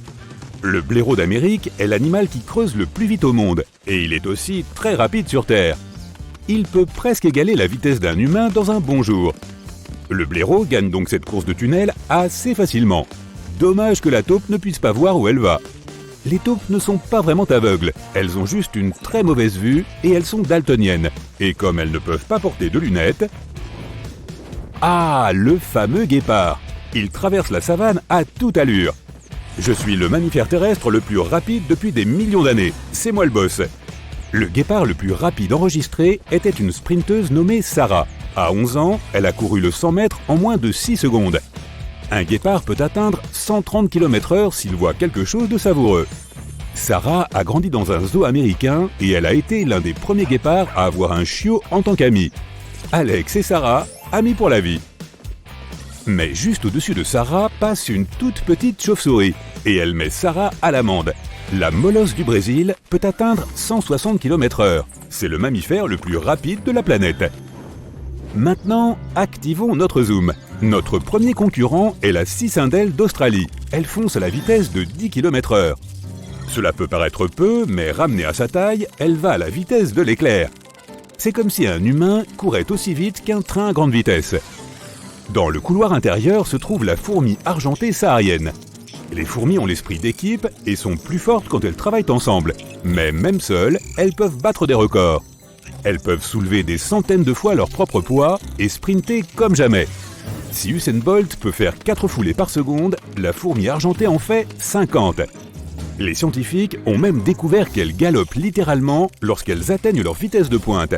Le blaireau d'Amérique est l'animal qui creuse le plus vite au monde et il est aussi très rapide sur terre. Il peut presque égaler la vitesse d'un humain dans un bon jour. Le blaireau gagne donc cette course de tunnel assez facilement. Dommage que la taupe ne puisse pas voir où elle va. Les taupes ne sont pas vraiment aveugles, elles ont juste une très mauvaise vue et elles sont daltoniennes. Et comme elles ne peuvent pas porter de lunettes... Ah, le fameux guépard! Il traverse la savane à toute allure. Je suis le mammifère terrestre le plus rapide depuis des millions d'années. C'est moi le boss. Le guépard le plus rapide enregistré était une sprinteuse nommée Sarah. À 11 ans, elle a couru le 100 mètres en moins de 6 secondes. Un guépard peut atteindre 130 km/h s'il voit quelque chose de savoureux. Sarah a grandi dans un zoo américain et elle a été l'un des premiers guépards à avoir un chiot en tant qu'ami. Alex et Sarah, amis pour la vie. Mais juste au-dessus de Sarah passe une toute petite chauve-souris et elle met Sarah à l'amende. La molosse du Brésil peut atteindre 160 km/h. C'est le mammifère le plus rapide de la planète. Maintenant, activons notre zoom. Notre premier concurrent est la cicindelle d'Australie. Elle fonce à la vitesse de 10 km/h. Cela peut paraître peu, mais ramenée à sa taille, elle va à la vitesse de l'éclair. C'est comme si un humain courait aussi vite qu'un train à grande vitesse. Dans le couloir intérieur se trouve la fourmi argentée saharienne. Les fourmis ont l'esprit d'équipe et sont plus fortes quand elles travaillent ensemble. Mais même seules, elles peuvent battre des records. Elles peuvent soulever des centaines de fois leur propre poids et sprinter comme jamais. Si Usain Bolt peut faire 4 foulées par seconde, la fourmi argentée en fait 50. Les scientifiques ont même découvert qu'elles galopent littéralement lorsqu'elles atteignent leur vitesse de pointe.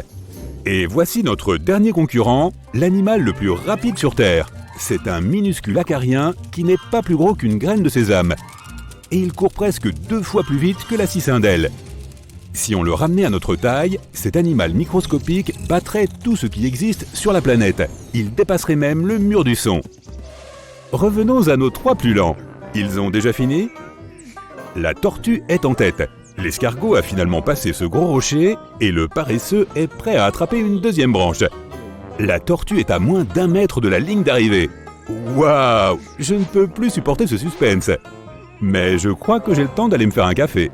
Et voici notre dernier concurrent, l'animal le plus rapide sur Terre. C'est un minuscule acarien qui n'est pas plus gros qu'une graine de sésame. Et il court presque 2 fois plus vite que la cicindelle. Si on le ramenait à notre taille, cet animal microscopique battrait tout ce qui existe sur la planète. Il dépasserait même le mur du son. Revenons à nos 3 plus lents. Ils ont déjà fini? La tortue est en tête. L'escargot a finalement passé ce gros rocher et le paresseux est prêt à attraper une deuxième branche. La tortue est à moins d'1 mètre de la ligne d'arrivée. Waouh! Je ne peux plus supporter ce suspense. Mais je crois que j'ai le temps d'aller me faire un café.